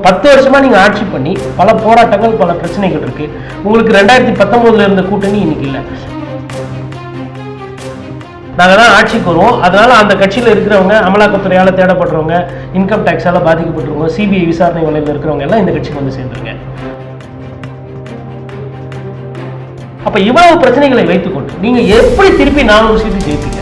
10 வருஷமா நீங்க ஆட்சி பண்ணி பல போராட்டங்கள் பல பிரச்சனைகள் இருக்கு. உங்களுக்கு 2019 இருந்த கூட்டணி இன்னைக்கு இல்லை. நாங்கள் தான் ஆட்சிக்கு வருவோம். அதனால அந்த கட்சியில் இருக்கிறவங்க, அமலாக்கத்துறையால் தேடப்படுறவங்க, இன்கம் டேக்ஸால பாதிக்கப்பட்டிருவங்க, சிபிஐ விசாரணை வலையில் இருக்கிறவங்க எல்லாம் இந்த கட்சிக்கு வந்து சேர்ந்துருங்க. அப்ப இவ்வளவு பிரச்சனைகளை வைத்துக்கொண்டு நீங்க எப்படி திருப்பி 400 சீட்டு ஜெயிப்பீங்க?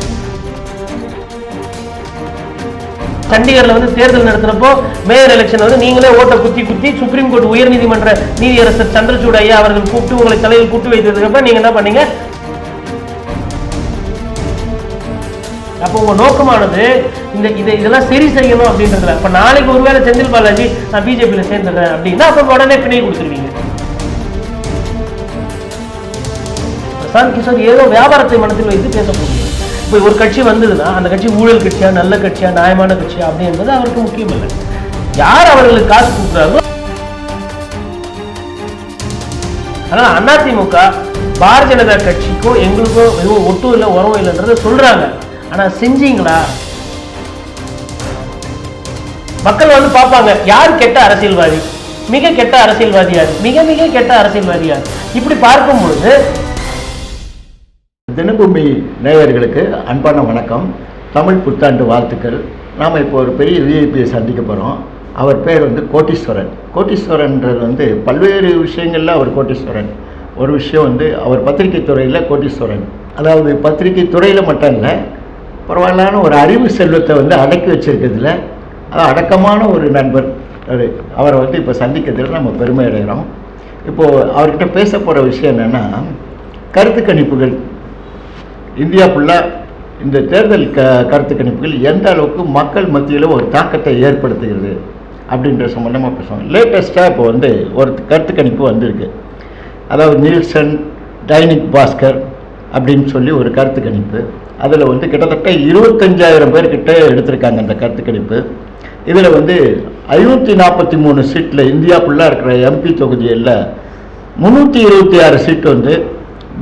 சண்டிகர்ல வந்து தேர்தல் நடத்துறப்போ மேயர் எலெக்ஷன் வந்து நீங்களே ஓட்டை குத்தி சுப்ரீம் கோர்ட் உயர்நீதிமன்ற நீதியரசர் சந்திரசூட் ஐயா அவர்கள் கூப்பிட்டு உங்களை தலையில் கூட்டு வைத்ததுக்கு அப்புறம் நீங்க என்ன பண்ணீங்க? அப்போ உங்க நோக்கமானது இதெல்லாம் சரி செய்யணும் அப்படின்றதுல. இப்ப நாளைக்கு ஒருவேளை செந்தில் பாலாஜி நான் பிஜேபியில சேர்ந்துடுறேன் அப்படின்னா அப்ப உடனே பிணை கொடுத்துருவீங்க. பிரசாந்த் கிஷோர் ஏதோ வியாபாரத்தை மனத்தில் வைத்து பேச போகிறீங்க. இப்போ ஒரு கட்சி வந்ததுன்னா அந்த கட்சி ஊழல் கட்சியா, நல்ல கட்சியா, நியாயமான கட்சியா அப்படி என்பது அவருக்கு முக்கியம் இல்லை. யார் அவர்களுக்கு காசு கொடுக்குறாங்களோ. அதனால அதிமுக பாரதிய ஜனதா கட்சிக்கும் எங்களுக்கும் எதுவும் ஒட்டும் இல்லை, உறவும் இல்லைன்றத சொல்றாங்க. ஆனா செஞ்சீங்களா? மக்கள் வந்து பார்ப்பாங்க யார் கெட்ட அரசியல்வாதி, மிக கெட்ட அரசியல்வாதி யார், மிக மிக கெட்ட அரசியல்வாதி யார். இப்படி பார்க்கும் பொழுது தினபூமி நேயர்களுக்கு அன்பான வணக்கம், தமிழ் புத்தாண்டு வாழ்த்துக்கள். நாம் இப்போ ஒரு பெரிய விஐபியை சந்திக்க போகிறோம். அவர் பேர் வந்து கோட்டீஸ்வரன். கோட்டீஸ்வரன்றது வந்து பல்வேறு விஷயங்களில் அவர் கோட்டீஸ்வரன். ஒரு விஷயம் வந்து அவர் பத்திரிகை துறையில் கோட்டீஸ்வரன். அதாவது பத்திரிகை துறையில் மட்டும் இல்லை, பரவாயில்லான ஒரு அறிவு செல்வத்தை வந்து அடக்கி வச்சிருக்கிறதுல அடக்கமான ஒரு நண்பர். அவரை வந்து இப்போ சந்திக்கிறதுல நம்ம பெருமை அடைகிறோம். இப்போது அவர்கிட்ட பேச போகிற விஷயம் என்னென்னா, கருத்து கணிப்புகள் இந்தியா ஃபுல்லாக இந்த தேர்தல் கருத்து கணிப்புகள் எந்த அளவுக்கு மக்கள் மத்தியில் ஒரு தாக்கத்தை ஏற்படுத்துகிறது அப்படின்ற சம்பந்தமாக பேசுவோம். லேட்டஸ்ட்டாக இப்போ வந்து ஒரு கருத்து கணிப்பு வந்திருக்கு. அதாவது நில்சன் டைனிக் பாஸ்கர் அப்படின்னு சொல்லி ஒரு கருத்து கணிப்பு. அதில் வந்து கிட்டத்தட்ட 25,000 பேர்கிட்ட எடுத்திருக்காங்க அந்த கருத்து கணிப்பு. இதில் வந்து 543 சீட்டில் இந்தியா ஃபுல்லாக இருக்கிற எம்பி தொகுதிகளில் 326 சீட்டு வந்து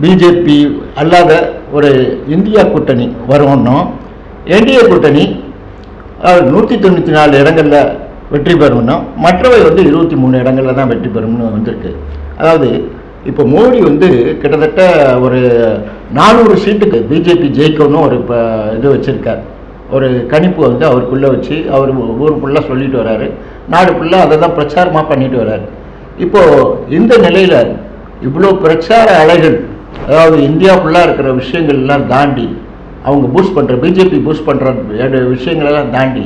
பிஜேபி அல்லாத ஒரு இந்தியா கூட்டணி வரும்னும், என்டிஏ கூட்டணி 194 இடங்களில் வெற்றி பெறும்னும், மற்றவை வந்து 23 இடங்களில் தான் வெற்றி பெறும்னு வந்திருக்கு. அதாவது இப்போ மோடி வந்து கிட்டத்தட்ட ஒரு 400 சீட்டுக்கு பிஜேபி ஜெயிக்கணும்னு ஒரு இது வச்சுருக்கார். ஒரு கணிப்பு வந்து அவருக்குள்ளே வச்சு அவர் ஊர் ஃபுல்லாக சொல்லிட்டு வர்றாரு. நாடு ஃபுல்லாக அதை தான் பிரச்சாரமாக பண்ணிட்டு வர்றாரு. இப்போது இந்த நிலையில் இவ்வளோ பிரச்சார அலைகள், அதாவது இந்தியா ஃபுல்லாக இருக்கிற விஷயங்கள்லாம் தாண்டி, அவங்க பூஸ்ட் பண்ணுற பிஜேபி பூஸ்ட் பண்ணுற விஷயங்களெல்லாம் தாண்டி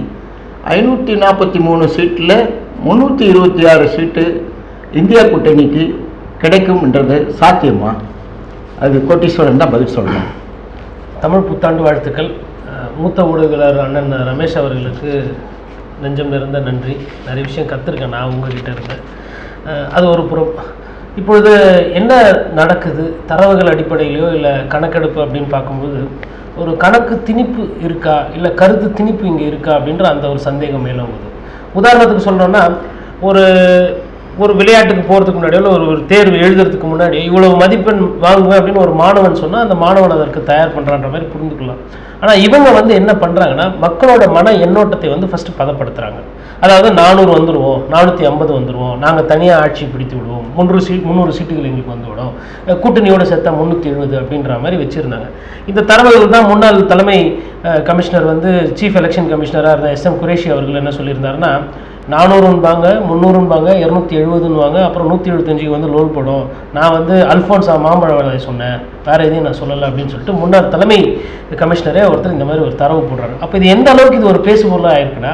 543 சீட்டில் 326 சீட்டு இந்தியா கூட்டணிக்கு கிடைக்கும்ன்றது சாத்தியமா? அது கோட்டீஸ்வரன் தான் பதில் சொல்லணும். தமிழ் புத்தாண்டு வாழ்த்துக்கள். மூத்த ஊடகர் அண்ணன் ரமேஷ் அவர்களுக்கு நெஞ்சம் நிறைந்த நன்றி. நிறைய விஷயம் கற்றுருக்கேன் நான் உங்ககிட்ட இருந்தேன். அது ஒரு புறம். இப்பொழுது என்ன நடக்குது, தரவுகள் அடிப்படையிலையோ இல்லை கணக்கெடுப்பு அப்படின்னு பார்க்கும்போது ஒரு கணக்கு திணிப்பு இருக்கா, இல்லை கருத்து திணிப்பு இங்கே இருக்கா அப்படின்ற அந்த ஒரு சந்தேகம் மேலோங்குது. உதாரணத்துக்கு சொல்கிறோன்னா, ஒரு விளையாட்டுக்கு போகிறதுக்கு முன்னாடியோ ஒரு தேர்வு எழுதுறதுக்கு முன்னாடி இவ்வளவு மதிப்பெண் வாங்குவேன் அப்படின்னு ஒரு மாணவன் சொன்னால் அந்த மாணவன் அதற்கு தயார் பண்ணுறான்ற மாதிரி புரிந்துக்கலாம். ஆனால் இவங்க வந்து என்ன பண்ணுறாங்கன்னா, மக்களோட மன எண்ணோட்டத்தை வந்து ஃபஸ்ட்டு பதப்படுத்துகிறாங்க. அதாவது 400 வந்துடுவோம், 450 வந்துடுவோம், நாங்கள் தனியாக ஆட்சி பிடித்து விடுவோம், 300 சீட்டுகள் எங்களுக்கு வந்து விடும், கூட்டணியோடு சேர்த்தா 370 அப்படின்ற மாதிரி வச்சுருந்தாங்க. இந்த தரவுகள் தான் முன்னாள் தலைமை கமிஷனர் வந்து சீஃப் எலெக்ஷன் கமிஷனராக இருந்த SM குரேஷி அவர்கள் என்ன சொல்லியிருந்தாருன்னா, 400ன்பாங்க, 300ன்பாங்க, 270ன்னுவாங்க, அப்புறம் 175 வந்து லோல் போடும். நான் வந்து அல்ஃபோன்ஸா மாம்பழ சொன்னேன், வேறு எதையும் நான் சொல்லலை அப்படின்னு சொல்லிட்டு முன்னாள் தலைமை கமிஷனரே ஒருத்தர் இந்த மாதிரி ஒரு தரவு போடுறாங்க. அப்போ இது எந்த அளவுக்கு இது ஒரு பேசுபொருளாக ஆயிருக்குன்னா,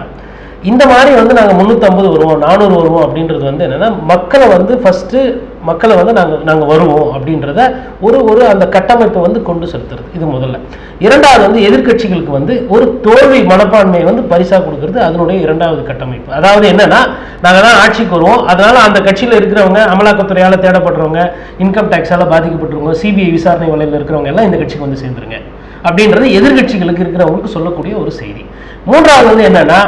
இந்த மாதிரி வந்து நாங்கள் 350 வருவோம், 400 வருவோம் அப்படின்றது வந்து என்னென்னா, மக்களை வந்து நாங்கள் வருவோம் அப்படின்றத ஒரு அந்த கட்டமைப்பை வந்து கொண்டு செலுத்துறது. இது முதல்ல. இரண்டாவது வந்து எதிர்கட்சிகளுக்கு வந்து ஒரு தோல்வி மனப்பான்மையை வந்து பரிசாக கொடுக்கறது அதனுடைய இரண்டாவது கட்டமைப்பு. அதாவது என்னன்னா, நாங்கள் தான் ஆட்சிக்கு வருவோம், அதனால அந்த கட்சியில் இருக்கிறவங்க, அமலாக்கத்துறையால் தேடப்படுறவங்க, இன்கம் டேக்ஸால் பாதிக்கப்பட்டிருவங்க, சிபிஐ விசாரணை வலையில் இருக்கிறவங்க எல்லாம் இந்த கட்சிக்கு வந்து சேர்ந்துருங்க அப்படின்றது எதிர்கட்சிகளுக்கு இருக்கிறவங்களுக்கு சொல்லக்கூடிய ஒரு செய்தி. மூன்றாவது வந்து என்னன்னா,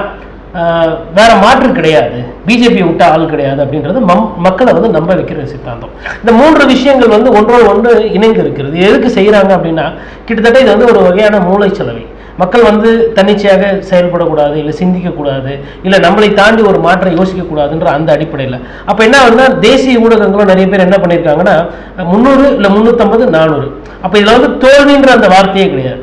வேற மாற்று கிடையாது, பிஜேபி விட்ட ஆள் கிடையாது அப்படின்றது மக்களை வந்து நம்ப வைக்கிற சித்தாந்தம். இந்த 3 விஷயங்கள் வந்து ஒன்றோடு ஒன்று இணைந்து இருக்கிறது. எதுக்கு செய்யறாங்க அப்படின்னா, கிட்டத்தட்ட இது வந்து ஒரு வகையான மூளைச்சலவை. மக்கள் வந்து தன்னிச்சையாக செயல்படக்கூடாது, இல்லை சிந்திக்கக்கூடாது, இல்லை நம்மளை தாண்டி ஒரு மாற்றம் யோசிக்கக்கூடாதுன்ற அந்த அடிப்படையில். அப்போ என்ன ஆகுதுன்னா, தேசிய ஊடகங்களும் நிறைய பேர் என்ன பண்ணியிருக்காங்கன்னா 300 இல்லை 350 400. அப்போ இதில் வந்து தோல்வின்ற அந்த வார்த்தையே கிடையாது.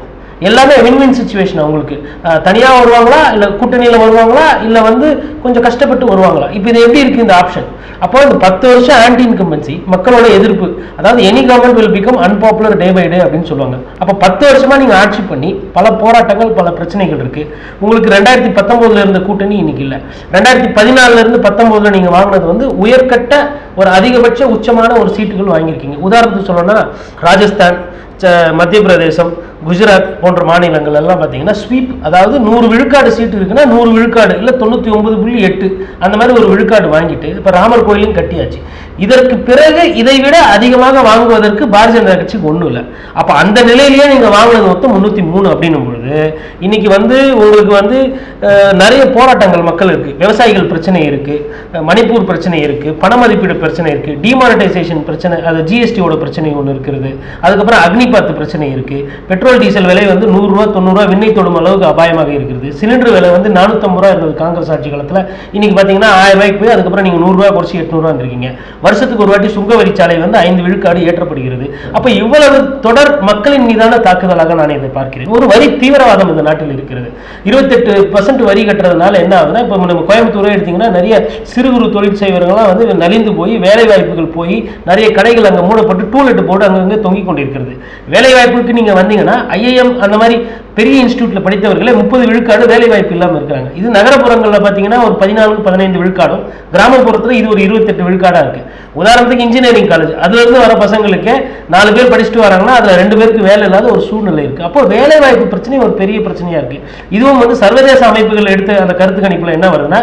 எல்லாமே வின்வின் சுச்சுவேஷன். அவங்களுக்கு தனியாக வருவாங்களா, இல்லை கூட்டணியில் வருவாங்களா, இல்லை வந்து கொஞ்சம் கஷ்டப்பட்டு வருவாங்களா, இப்போ இது எப்படி இருக்குது இந்த ஆப்ஷன். அப்போ இந்த 10 வருஷம் ஆன்டி இன்கம்பன்சி, மக்களோட எதிர்ப்பு, அதாவது any government will become unpopular day by day அப்படின்னு சொல்லுவாங்க. அப்போ 10 வருஷமா நீங்கள் ஆட்சி பண்ணி பல போராட்டங்கள், பல பிரச்சனைகள் இருக்கு. உங்களுக்கு 2019 இருந்த கூட்டணி இன்னைக்கு இல்லை. 2014 இருந்து 19 நீங்கள் வாங்கினது வந்து உயர்கட்ட ஒரு அதிகபட்ச உச்சமான ஒரு சீட்டுகள் வாங்கியிருக்கீங்க. உதாரணத்துக்கு சொல்லணும்னா ராஜஸ்தான், மத்திய பிரதேசம், குஜராத் போன்ற மாநிலங்கள் எல்லாம் பார்த்தீங்கன்னா ஸ்வீப், அதாவது 100 விழுக்காடு சீட்டு இருக்குன்னா 100 விழுக்காடு இல்லை 99.8 அந்த மாதிரி ஒரு விழுக்காடு வாங்கிட்டு இப்போ ராமர் கோயிலும் கட்டியாச்சு. இதற்கு பிறகு இதை விட அதிகமாக வாங்குவதற்கு பாரதிய ஜனதா கட்சிக்கு ஒன்றும் இல்லை. அப்போ அந்த நிலையிலேயே நீங்கள் வாங்கினது மொத்தம் 303 அப்படின்னும் பொழுது இன்னைக்கு வந்து உங்களுக்கு வந்து நிறைய போராட்டங்கள் மக்கள் இருக்கு. விவசாயிகள் பிரச்சனை இருக்கு, மணிப்பூர் பிரச்சனை இருக்கு, பண மதிப்பீடு பிரச்சனை இருக்கு, டிமானிட்டைசேஷன் பிரச்சனை, அது ஜிஎஸ்டியோட பிரச்சனை ஒன்று இருக்கிறது. அதுக்கப்புறம் அக்னிபாத் பிரச்சனை இருக்கு. பெட்ரோல் டீசல் விலை வந்து 100 ரூபா 90 ரூபா விண்ணை தொடும் அளவுக்கு அபாயமாக இருக்கிறது. சிலிண்டர் விலை வந்து 450 ரூபா இருந்தது காங்கிரஸ் ஆட்சி காலத்தில். இன்னைக்கு பார்த்தீங்கன்னா 1000 ரூபாய்க்கு போய் அதுக்கப்புறம் நீங்கள் 100 ரூபா குறைச்சி 800 ரூபா வந்துருக்கீங்க. வருஷத்துக்கு ஒரு வாட்டி சுங்க வரிச்சாலை வந்து 5 விழுக்காடு ஏற்றப்படுகிறது. அப்போ இவ்வளவு தொடர் மக்களின் மீதான தாக்குதலாக நான் இதை பார்க்கிறேன். ஒரு வரி தீவிரவாதம் இந்த நாட்டில் இருக்கிறது. 28% வரி கட்டுறதுனால என்ன ஆகுதுன்னா, இப்போ நம்ம கோயம்புத்தூரே எடுத்தீங்கன்னா நிறைய சிறு குறு தொழில் செய்வர்கள்லாம் வந்து நலிந்து போய் வேலை வாய்ப்புகள் போய் நிறைய கடைகள் அங்கே மூடப்பட்டு டூலெட் போர்டு அங்கங்கே தொங்கிக் கொண்டிருக்கிறது. வேலை வாய்ப்புக்கு நீங்கள் வந்தீங்கன்னா ஐஐஎம் அந்த மாதிரி பெரிய இன்ஸ்டியூட்ல படித்தவர்களே 30 விழுக்காடு வேலை வாய்ப்பு இல்லாமல் இருக்கிறாங்க. இது நகரப்புறங்களில் பார்த்தீங்கன்னா ஒரு 14-15 விழுக்காடும், கிராமப்புறத்தில் இது ஒரு 28 விழுக்காடாக இருக்கு. உதாரணத்துக்கு இன்ஜினியரிங் காலேஜ், அதுல இருந்து வர பசங்களுக்கு 4 பேர் படிச்சுட்டு வராங்கன்னா அதுல 2 பேருக்கு வேலை இல்லாத ஒரு சூழ்நிலை இருக்கு. அப்போ வேலை வாய்ப்பு பிரச்சனை ஒரு பெரிய பிரச்சனையா இருக்கு. இதுவும் வந்து சர்வதேச அமைப்புகள் எடுத்த அந்த கருத்து கணிப்புல என்ன வருதுன்னா,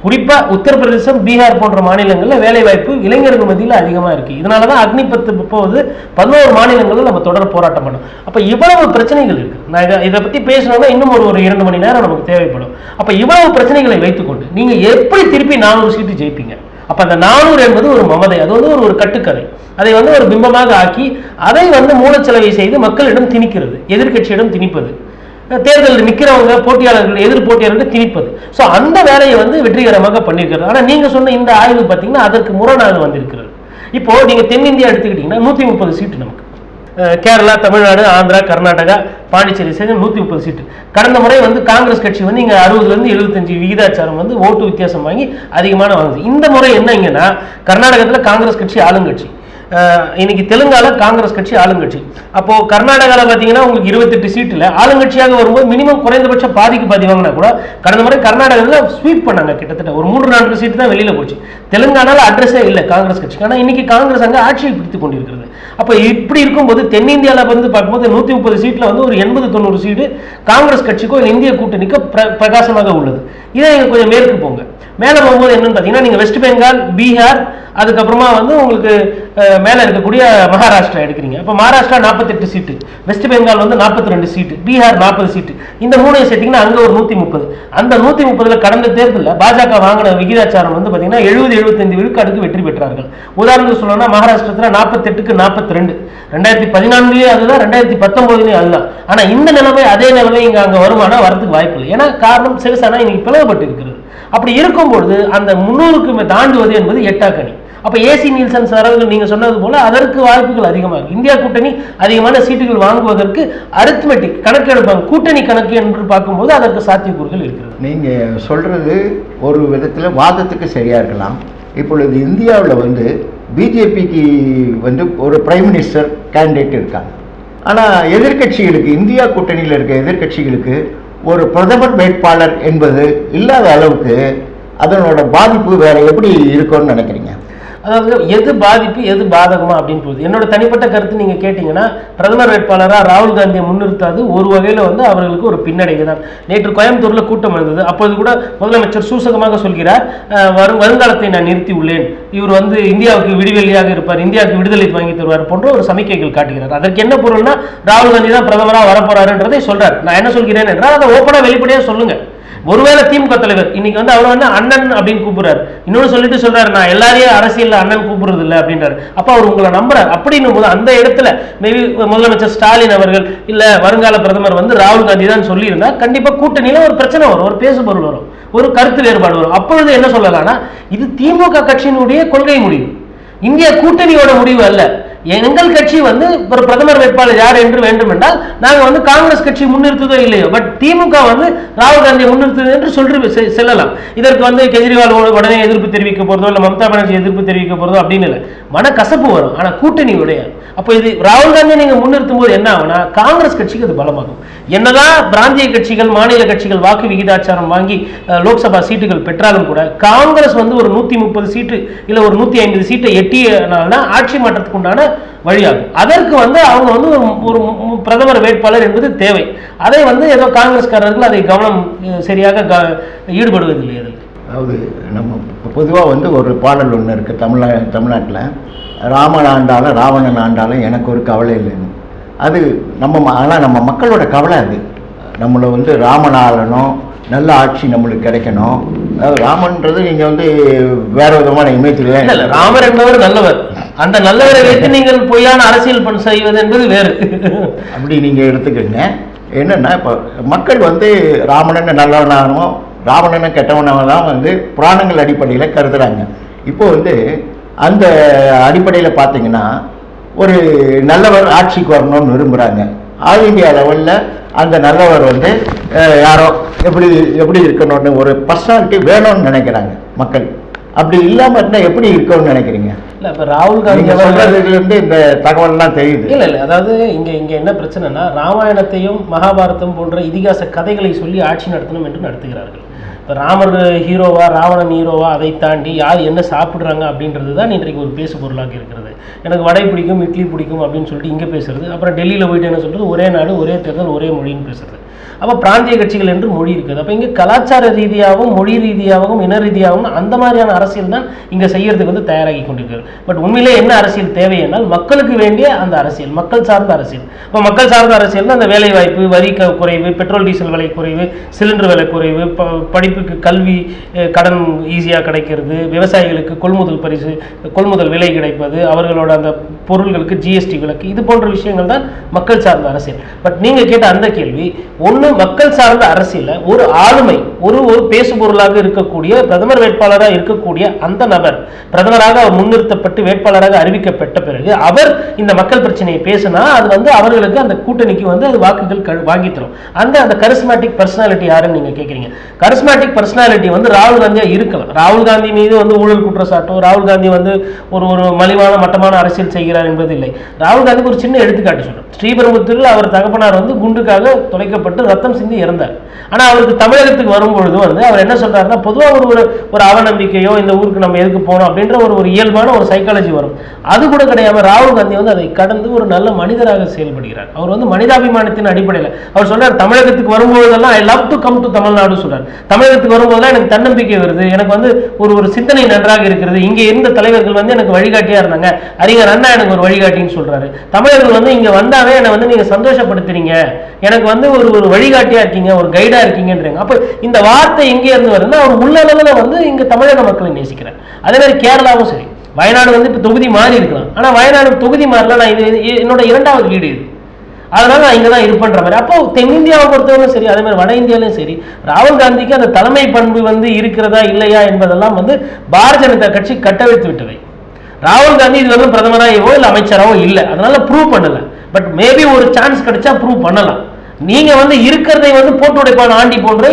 குறிப்பா உத்தரப்பிரதேசம், பீகார் போன்ற மாநிலங்களில் வேலை வாய்ப்பு இளைஞர்கள் மத்தியில் அதிகமா இருக்கு. இதனாலதான் அக்னிபத் போது 11 மாநிலங்களில் நம்ம தொடர் போராட்டம் பண்ணோம். அப்ப இவ்வளவு பிரச்சனைகள் இருக்கு. நான் இதை பத்தி பேசணும்னா இன்னும் ஒரு 2 மணி நேரம் நமக்கு தேவைப்படும். அப்ப இவ்வளவு பிரச்சனைகளை வைத்துக்கொண்டு நீங்க எப்படி திருப்பி 400 சீட்டு ஜெயிப்பீங்க? அப்ப அந்த 400 என்பது ஒரு மமதை, அது வந்து ஒரு கட்டுக்கதை. அதை வந்து ஒரு பிம்பமாக ஆக்கி அதை வந்து மூலச்செலவை செய்து மக்களிடம் திணிக்கிறது, எதிர்கட்சியிடம் திணிப்பது, தேர்தலில் நிற்கிறவங்க போட்டியாளர்கள் எதிர் போட்டியாளர்கள் திணிப்பது. ஸோ அந்த வேலையை வந்து வெற்றிகரமாக பண்ணியிருக்கிறது. ஆனால் நீங்க சொன்ன இந்த ஆய்வு பார்த்தீங்கன்னா அதற்கு முரணாக வந்திருக்கிறது. இப்போ நீங்க தென்னிந்தியா எடுத்துக்கிட்டீங்கன்னா 130 சீட்டு நமக்கு. கேரளா, தமிழ்நாடு, ஆந்திரா, கர்நாடகா, பாண்டிச்சேரி சேர்ந்து 130 சீட்டு. கடந்த முறை வந்து காங்கிரஸ் கட்சி வந்து இங்கே 60லேருந்து 75 விகிதாச்சாரம் வந்து ஓட்டு வித்தியாசம் வாங்கி அதிகமான வாங்குது. இந்த முறை என்னங்கன்னா, கர்நாடகத்தில் காங்கிரஸ் கட்சி ஆளுங்கட்சி, இன்னைக்கு தெலுங்கால காங்கிரஸ் கட்சி ஆளுங்கட்சி. அப்போ கர்நாடகாவில் பார்த்தீங்கன்னா உங்களுக்கு 28 சீட்டில் ஆளுங்கட்சியாக வரும்போது மினிமம் குறைந்தபட்சம் பாதிக்கு பாதி வாங்கினா கூட கடந்த முறை கர்நாடகாவில் ஸ்வீப் பண்ணாங்க. கிட்டத்தட்ட ஒரு 3-4 சீட்டு தான் வெளியில போச்சு. தெலுங்கானால அட்ரஸே இல்லை காங்கிரஸ் கட்சி. ஆனால் இன்னைக்கு காங்கிரஸ் அங்கே ஆட்சியை பிடித்துக் கொண்டிருக்கிறது. அப்போ இப்படி இருக்கும்போது தென்னிந்தியாவில் வந்து பார்க்கும்போது 130 சீட்டில் வந்து ஒரு 80-90 சீட்டு காங்கிரஸ் கட்சிக்கோ இல்லை இந்திய கூட்டணிக்கோ பிரகாசமாக உள்ளது. இதை நீங்கள் கொஞ்சம் மேற்கு போங்க. மேலே போகும்போது என்னன்னு பார்த்தீங்கன்னா, நீங்கள் வெஸ்ட் பெங்கால், பீகார், அதுக்கப்புறமா வந்து உங்களுக்கு மேலே இருக்கக்கூடிய மகாராஷ்டிரா எடுக்கிறீங்க. இப்போ மகாராஷ்டிரா 48 சீட்டு, வெஸ்ட் பெங்கால் வந்து 42 சீட்டு, பீகார் 40 சீட்டு. இந்த 3 சேர்த்தீங்கன்னா அங்கே ஒரு 130. அந்த 130 கடந்த தேர்தலில் பாஜக வாங்கின விகிதாச்சாரம் வந்து பார்த்தீங்கன்னா 70-75 விழுக்காடுக்கு வெற்றி பெற்றார்கள். உதாரணத்துக்கு சொல்லணும்னா மகாராஷ்டிரத்தில் 48க்கு 42. 2014 அதுதான், 2019 அதுதான். ஆனால் இந்த நிலைமை அதே நிலைமை இங்கே அங்கே வருமானம் வரதுக்கு வாய்ப்பு இல்லை. ஏன்னா காரணம் சிவசேனா இன்னைக்கு பிளவுபட்டு இருக்கிறது. அப்படி இருக்கும்பொழுது அந்த 300க்கு தாண்டுவது என்பது எட்டாக்கணி. அப்ப ஏசி நீல்சன் சார்கள் நீங்க சொன்னது போல அதற்கு வாய்ப்புகள் அதிகமாக இருக்கு. இந்தியா கூட்டணி அதிகமான சீட்டுகள் வாங்குவதற்கு அரித்மெட்டிக் கணக்கு எடுப்பாங்க. கூட்டணி கணக்கு என்று பார்க்கும்போது அதற்கு சாத்தியக்கூறுகள் இருக்கிறது. நீங்க சொல்றது ஒரு விதத்தில் வாதத்துக்கு சரியா இருக்கலாம். இப்பொழுது இந்தியாவில் வந்து பிஜேபிக்கு வந்து ஒரு பிரைம் மினிஸ்டர் கேண்டிடேட் இருக்காங்க. ஆனால் எதிர்கட்சிகளுக்கு, இந்தியா கூட்டணியில் இருக்க எதிர்கட்சிகளுக்கு ஒரு பிரதமர் வேட்பாளர் என்பது இல்லாத அளவுக்கு அதனோட பாதிப்பு வேற எப்படி இருக்கும்னு நினைக்கிறீங்க? அதாவது எது பாதிப்பு எது பாதகமா அப்படின்னு போகுது. என்னோட தனிப்பட்ட கருத்து நீங்க கேட்டீங்கன்னா, பிரதமர் வேட்பாளராக ராகுல் காந்தியை முன்னிறுத்தாது ஒரு வகையில் வந்து அவர்களுக்கு ஒரு பின்னடைவு தான். நேற்று கோயம்புத்தூர்ல கூட்டம் இருந்தது. அப்போது கூட முதலமைச்சர் சூசகமாக சொல்கிறார், வருங்காலத்தை நான் நிறுத்தி உள்ளேன், இவர் வந்து இந்தியாவுக்கு விடிவெளியாக இருப்பார், இந்தியாவுக்கு விடுதலை வாங்கி தருவார் போன்ற ஒரு சமிக்கைகள் காட்டுகிறார். அதற்கு என்ன பொருள்னா, ராகுல் காந்தி தான் பிரதமராக வரப்போறாருன்றதை சொல்றார். நான் என்ன சொல்கிறேன் என்றால் அதை ஓப்பனா வெளிப்படையாக சொல்லுங்க. ஒருவேளை திமுக தலைவர் இன்னைக்கு வந்து அவர் வந்து அண்ணன் அப்படின்னு கூப்பிடுறாரு, இன்னொன்னு சொல்லிட்டு சொல்றாரு நான் எல்லாரையும் அரசியல் அண்ணன் கூப்பிடுறது இல்லை அப்படின்றாரு. அப்ப அவர் உங்களை நம்புறாரு. அப்படின்னும் போது அந்த இடத்துல மேபி முதலமைச்சர் ஸ்டாலின் அவர்கள் இல்ல வருங்கால பிரதமர் வந்து ராகுல் காந்தி தான் சொல்லியிருந்தா கண்டிப்பா கூட்டணியில ஒரு பிரச்சனை வரும், ஒரு பேசுபொருள் வரும், ஒரு கருத்து வேறுபாடு வரும். அப்பொழுது என்ன சொல்லலாம்னா இது திமுக கட்சியினுடைய கொள்கை முடிவு, இந்திய கூட்டணியோட முடிவு அல்ல. எங்கள் கட்சி வந்து ஒரு பிரதமர் வேட்பாளர் யார் என்று வேண்டும் என்றால் நாங்கள் வந்து காங்கிரஸ் கட்சி முன்னிறுத்ததோ இல்லையோ, பட் திமுக வந்து ராகுல் காந்தியை முன்னிறுத்தது என்று சொல்லி செல்லலாம். இதற்கு வந்து கெஜ்ரிவால் உடனே எதிர்ப்பு தெரிவிக்க போறதோ இல்லை மம்தா பானர்ஜி எதிர்ப்பு தெரிவிக்க போறதோ அப்படின்னு இல்லை, மனக்கசப்பு வரும். ஆனால் கூட்டணி உடைய அப்போ இது ராகுல் காந்தியை நீங்க முன்னிறுத்தும் போது என்ன ஆகும்னா காங்கிரஸ் கட்சிக்கு அது பலமாகும். என்னதான் பிராந்திய கட்சிகள் மாநில கட்சிகள் வாக்கு விகிதாச்சாரம் வாங்கி லோக்சபா சீட்டுகள் பெற்றாலும் கூட காங்கிரஸ் வந்து ஒரு 130 சீட்டு இல்ல ஒரு 150 சீட்டை எட்டியனால்னா ஆட்சி மாற்றத்துக்கு உண்டான வழியாகும். அதற்கு வந்து அவங்க வந்து ஒரு பிரதமர் வேட்பாளர் என்பது தேவை. அதை வந்து ஏதோ காங்கிரஸ்காரர்கள் அதை கவனம் சரியாக ஈடுபடுவதில்லை. அதில் அதாவது நம்ம பொதுவாக வந்து ஒரு பாடல் ஒன்று இருக்குது தமிழ்நாட்டில், ராமன் ஆண்டாலும் ராவணன் ஆண்டாலும் எனக்கு ஒரு கவலை இல்லைன்னு. அது ஆனால் நம்ம மக்களோட கவலை அது. நம்மளை வந்து ராமன் ஆளணும், நல்ல ஆட்சி நம்மளுக்கு கிடைக்கணும். அதாவது ராமன்றது நீங்கள் வந்து வேற விதமான இமேஜ் இல்லை. ராமர் என்பவர் நல்லவர், அந்த நல்லவரை வைத்து நீங்கள் பொய்யான அரசியல் செய்வது என்பது வேறு. அப்படி நீங்கள் எடுத்துக்கோங்க. என்னென்னா இப்போ மக்கள் வந்து ராமனன்னு நல்லவனானோ ராவணனை கெட்டவனாக தான் வந்து புராணங்கள் அடிப்படையில் கருதுகிறாங்க. இப்போ வந்து அந்த அடிப்படையில் பார்த்தீங்கன்னா ஒரு நல்லவர் ஆட்சிக்கு வரணும்னு விரும்புகிறாங்க. ஆல் இந்தியா லெவலில் அந்த நல்லவர் வந்து யாரோ எப்படி இருக்கணும்னு ஒரு பர்சனாலிட்டி வேணும்னு நினைக்கிறாங்க மக்கள். அப்படி இல்லாமல் இருந்தால் எப்படி இருக்கணும்னு நினைக்கிறீங்க? இல்லை இப்போ ராகுல் காந்தி சொல்றதுலேருந்து இந்த தகவல்லாம் தெரியுது. இல்லை அதாவது இங்கே என்ன பிரச்சனைனா ராமாயணத்தையும் மகாபாரதம் போன்ற இதிகாச கதைகளை சொல்லி ஆட்சி நடத்தணும் என்று நடத்துகிறார்கள். இப்போ ராமர் ஹீரோவா ராவணன் ஹீரோவா அதை தாண்டி யார் என்ன சாப்பிட்றாங்க அப்படின்றது தான் இன்றைக்கு ஒரு பேசு பொருளாக இருக்கிறது. எனக்கு வடை பிடிக்கும் இட்லி பிடிக்கும் அப்படின்னு சொல்லிட்டு இங்கே பேசுறது, அப்புறம் டெல்லியில் போயிட்டு என்ன சொல்கிறது ஒரே நாடு ஒரே தேர்தல் ஒரே மொழின்னு பேசுறது. அப்போ பிராந்திய கட்சிகள் என்று மொழி இருக்குது. அப்போ இங்கே கலாச்சார ரீதியாகவும் மொழி ரீதியாகவும் இன ரீதியாகவும் அந்த மாதிரியான அரசியல் தான் இங்கே செய்யறதுக்கு வந்து தயாராகி கொண்டிருக்கிறது. பட் உண்மையிலே என்ன அரசியல் தேவை என்றால் மக்களுக்கு வேண்டிய அந்த அரசியல், மக்கள் சார்ந்த அரசியல். இப்போ மக்கள் சார்ந்த அரசியல் அந்த வேலை வாய்ப்பு, வரி குறைவு, பெட்ரோல் டீசல் விலை குறைவு, சிலிண்டர் விலை குறைவு, படிப்புக்கு கல்வி கடன் ஈஸியாக கிடைக்கிறது, விவசாயிகளுக்கு கொள்முதல் பரிசு கொள்முதல் விலை கிடைப்பது, அவர்களோட அந்த பொருள்களுக்கு ஜிஎஸ்டி விலக்கு, இது போன்ற விஷயங்கள் தான் மக்கள் சார்ந்த அரசியல். பட் நீங்கள் கேட்ட அந்த கேள்வி ஒன்று மக்கள் சார்ந்த அரசியல ஒரு ஆளுமை ஒரு பேசுபொருளாக இருக்கக்கூடிய பிரதமர் வேட்பாளராக இருக்கக்கூடிய அந்த நபர் பிரதமராக அவர் முன்னிறுத்தப்பட்டு வேட்பாளராக அறிவிக்கப்பட்ட பிறகு அவர் இந்த மக்கள் பிரச்சனையை பேசினா அது வந்து அவர்களுக்கு அந்த கூட்டணிக்கு வந்து அது வாக்குகள் வாங்கி தரும். அந்த கரிஸ்மேட்டிக் பர்சனாலிட்டி யாருன்னு நீங்க கேட்குறீங்க. கரிஸ்மேட்டிக் பர்சனாலிட்டி வந்து ராகுல் காந்தியா இருக்கலாம். ராகுல் காந்தி மீது வந்து ஊழல் குற்றச்சாட்டோ ராகுல் காந்தி வந்து ஒரு மலிவான மட்டமான அரசியல் செய்கிறார் என்பது இல்லை. ராகுல் காந்திக்கு ஒரு சின்ன எடுத்துக்காட்டு சொல்றேன். ஸ்ரீபெரும்புத்தூரில் அவர் தகப்பனார் வந்து குண்டுக்காக தொலைக்கப்பட்டு ரத்தம் சிந்தி இறந்தார். ஆனால் அவருக்கு தமிழகத்துக்கு வரும்பொழுது வந்து அவர் என்ன சொல்றாருன்னா பொதுவாக ஒரு அவநம்பிக்கையோ இந்த ஊருக்கு நம்ம எதுக்கு போனோம் அப்படின்ற ஒரு இயல்பான ஒரு சைக்காலஜி வரும். அது கூட கிடையாம ராகுல் காந்தி வந்து அதை கடந்து ஒரு நல்ல மனிதராக செயல்படுகிறார். அவர் வந்து மனிதாபிமானத்தின் அடிப்படையில் அவர் சொல்றார் தமிழகத்துக்கு வரும்போதெல்லாம் I love to come to Tamil Nadu சொல்றார். தமிழகத்துக்கு வரும்போதெல்லாம் எனக்கு தன்னம்பிக்கை வருது, எனக்கு வந்து ஒரு சிந்தனை நன்றாக இருக்கிறது, இங்கே இருந்த தலைவர்கள் வந்து எனக்கு வழிகாட்டியா இருந்தாங்க, அறிஞர் அண்ணா எனக்கு ஒரு வழிகாட்டின்னு சொல்றாரு. தமிழர்கள் வந்து இங்க வந்தாவே என்னை வந்து நீங்க சந்தோஷப்படுத்துறீங்க, எனக்கு வந்து ஒரு வழிகாட்டியா இருக்கீங்க, ஒரு கைடா இருக்கீங்கன்றாங்க. அப்ப இந்த வார்த்தை எங்கே இருந்து வருதுன்னா அவர் உள்ளளவில் வந்து இங்க தமிழக மக்களை நேசிக்கிறார். அதே மாதிரி கேரளாவும் சரி, வயநாடு வந்து இப்ப தொகுதி மாறி இருக்கலாம், ஆனா வயநாடு தொகுதி மாறல, நான் இது என்னோட இரண்டாவது வீடு இது, அதனால நான் இங்க தான் இருப்பேன்ற மாதிரி. அப்போ தென்னிந்தியாவை பொறுத்தவரைக்கும் சரி, அதே மாதிரி வட இந்தியாவிலும் சரி, ராகுல் காந்திக்கு அந்த தலைமை பண்பு வந்து இருக்கிறதா இல்லையா என்பதெல்லாம் வந்து பாரதிய ஜனதா கட்சி கட்டவிழ்த்து விட்டவை. ராகுல் காந்தி இது வந்து பிரதமராகவோ இல்லை அமைச்சராகவோ இல்லை, அதனால ப்ரூவ் பண்ணல. பட் மேபி ஒரு சான்ஸ் கிடைச்சா ப்ரூவ் பண்ணலாம். நீங்க வந்து இருக்கிறதை வந்து போட்டு உடைப்பான ஆண்டி போன்ற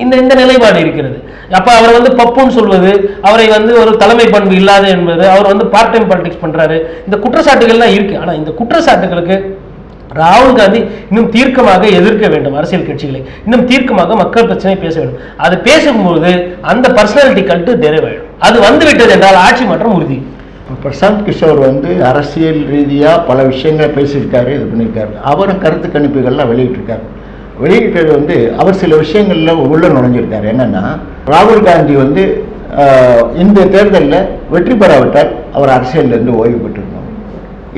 இந்த நிலைப்பாடு இருக்கிறது. அப்ப அவர் வந்து பப்புன்னு சொல்வது, அவரை வந்து ஒரு தலைமை பண்பு இல்லாத என்பது, அவர் வந்து பார்ட் டைம் பாலிடிக்ஸ் பண்றாரு, இந்த குற்றச்சாட்டுகள்லாம் இருக்கு. ஆனா இந்த குற்றச்சாட்டுகளுக்கு ராகுல் காந்தி இன்னும் தீர்க்கமாக எதிர்க்க வேண்டும். அரசியல் கட்சிகளை இன்னும் தீர்க்கமாக மக்கள் பிரச்சனை பேச வேண்டும். அது பேசும்போது அந்த பர்சனாலிட்டி கல்ட்டு நிறைவேறும். அது வந்து விட்டது என்றால் ஆட்சி மாற்றம் உறுதி. பிரசாந்த் கிஷோர் வந்து அரசியல் ரீதியாக பல விஷயங்களை பேசியிருக்காரு, இது பண்ணியிருக்காரு. அவரும் கருத்து கணிப்புகள்லாம் வெளியிட்டிருக்காரு. வெளியிட்டது வந்து அவர் சில விஷயங்களில் உள்ள நுழைஞ்சிருக்காரு. என்னென்னா ராகுல் காந்தி வந்து இந்த தேர்தலில் வெற்றி பெறாவிட்டால் அவர் அரசியலிருந்து ஓய்வு பெற்றிருந்தார்.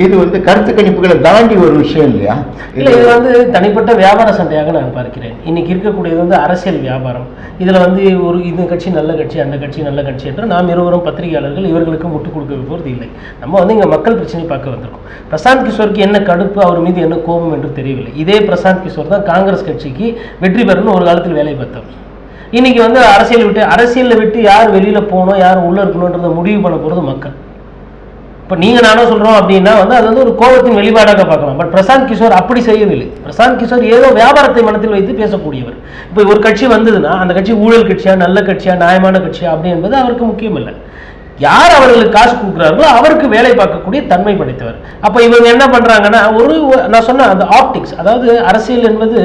இது வந்து கருத்து கணிப்புகளை தாண்டி ஒரு விஷயம் இல்லையா? இல்லை, இது வந்து தனிப்பட்ட வியாபார சண்டையாக நான் பார்க்கிறேன். இன்னைக்கு இருக்கக்கூடியது வந்து அரசியல் வியாபாரம். இதில் வந்து ஒரு இந்த கட்சி நல்ல கட்சி, அந்த கட்சி நல்ல கட்சி என்று நாம் இருவரும் பத்திரிகையாளர்கள் இவர்களுக்கு முட்டுக் கொடுக்க போகிறது இல்லை. நம்ம வந்து இங்கே மக்கள் பிரச்சனை பார்க்க வந்திருக்கோம். பிரசாந்த் கிஷோருக்கு என்ன கடுப்பு, அவர் மீது என்ன கோபம் என்று தெரியவில்லை. இதே பிரசாந்த் கிஷோர் தான் காங்கிரஸ் கட்சிக்கு வெற்றி பெறணும்னு ஒரு காலத்தில் வேலை பார்த்தவர். இன்னைக்கு வந்து அரசியலில் விட்டு யார் வெளியில் போகணும், யார் உள்ளே இருக்கணுன்றதை முடிவு பண்ண போகிறது மக்கள். இப்போ நீங்கள் நானும் சொல்கிறோம் அப்படின்னா வந்து அது வந்து ஒரு கோபத்தின் வெளிப்பாடாக பார்க்கலாம். பட் பிரசாந்த் கிஷோர் அப்படி செய்யவில்லை. பிரசாந்த் கிஷோர் ஏதோ வியாபாரத்தை மனத்தில் வைத்து பேசக்கூடியவர். இப்போ ஒரு கட்சி வந்ததுன்னா அந்த கட்சி ஊழல் கட்சியா, நல்ல கட்சியா, நியாயமான கட்சியா அப்படி என்பது அவருக்கு முக்கியம் இல்லை. யார் அவர்களுக்கு காசு கொடுக்குறாங்களோ அவருக்கு வேலை பார்க்கக்கூடிய தன்மை படைத்தவர். அப்போ இவங்க என்ன பண்ணுறாங்கன்னா, நான் சொன்ன அந்த ஆப்டிக்ஸ், அதாவது அரசியல் என்பது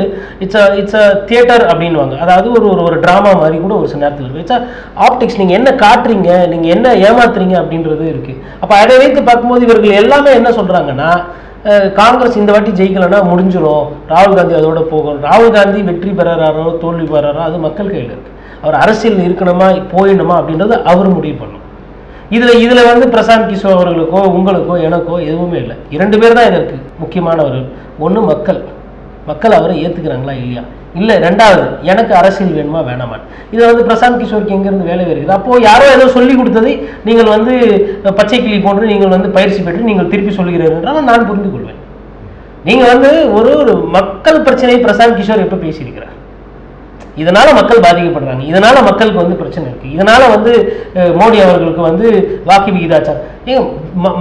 இட்ஸ் அ தியேட்டர் அப்படின்வாங்க. அதாவது ஒரு ட்ராமா மாதிரி கூட ஒரு சில நேரத்தில் இருக்குது. It's optics. நீங்கள் என்ன காட்டுறீங்க, நீங்கள் என்ன ஏமாத்துறீங்க அப்படின்றது இருக்குது. அப்போ அதை வைத்து பார்க்கும்போது இவர்கள் எல்லாமே என்ன சொல்கிறாங்கன்னா, காங்கிரஸ் இந்த வாட்டி ஜெயிக்கலைன்னா முடிஞ்சிடும், ராகுல் காந்தி அதோட போகும். ராகுல் காந்தி வெற்றி பெறாரோ தோல்வி பெறாரோ அது மக்கள் கையில் இருக்குது. அவர் அரசியல் இருக்கணுமா போயிடணுமா அப்படின்றது அவர் முடிவு பண்ணும். இதில் வந்து பிரசாந்த் கிஷோர் அவர்களுக்கோ உங்களுக்கோ எனக்கோ எதுவுமே இல்லை. 2 பேர் தான் இதற்கு முக்கியமானவர்கள். ஒன்று மக்கள் அவரை ஏற்றுக்கிறாங்களா இல்லையா, இல்லை 2வது எனக்கு அரசியல் வேணுமா வேணாமா. இதை வந்து பிரசாந்த் கிஷோருக்கு எங்கேருந்து வேலை வருகிறது? அப்போது யாரோ ஏதோ சொல்லி கொடுத்ததை நீங்கள் வந்து பச்சை கிளி போன்று நீங்கள் வந்து பயிற்சி பெற்று நீங்கள் திருப்பி சொல்கிறீர்கள் என்றால் நான் புரிந்து கொள்வேன். நீங்கள் வந்து ஒரு மக்கள் பிரச்சனையை பிரசாந்த் கிஷோர் எப்போ பேசியிருக்கிறார்? இதனால மக்கள் பாதிக்கப்படுறாங்க, இதனால மக்களுக்கு வந்து பிரச்சனை இருக்கு, இதனால வந்து மோடி அவர்களுக்கு வந்து வாக்கு விகிதாச்சாரம்.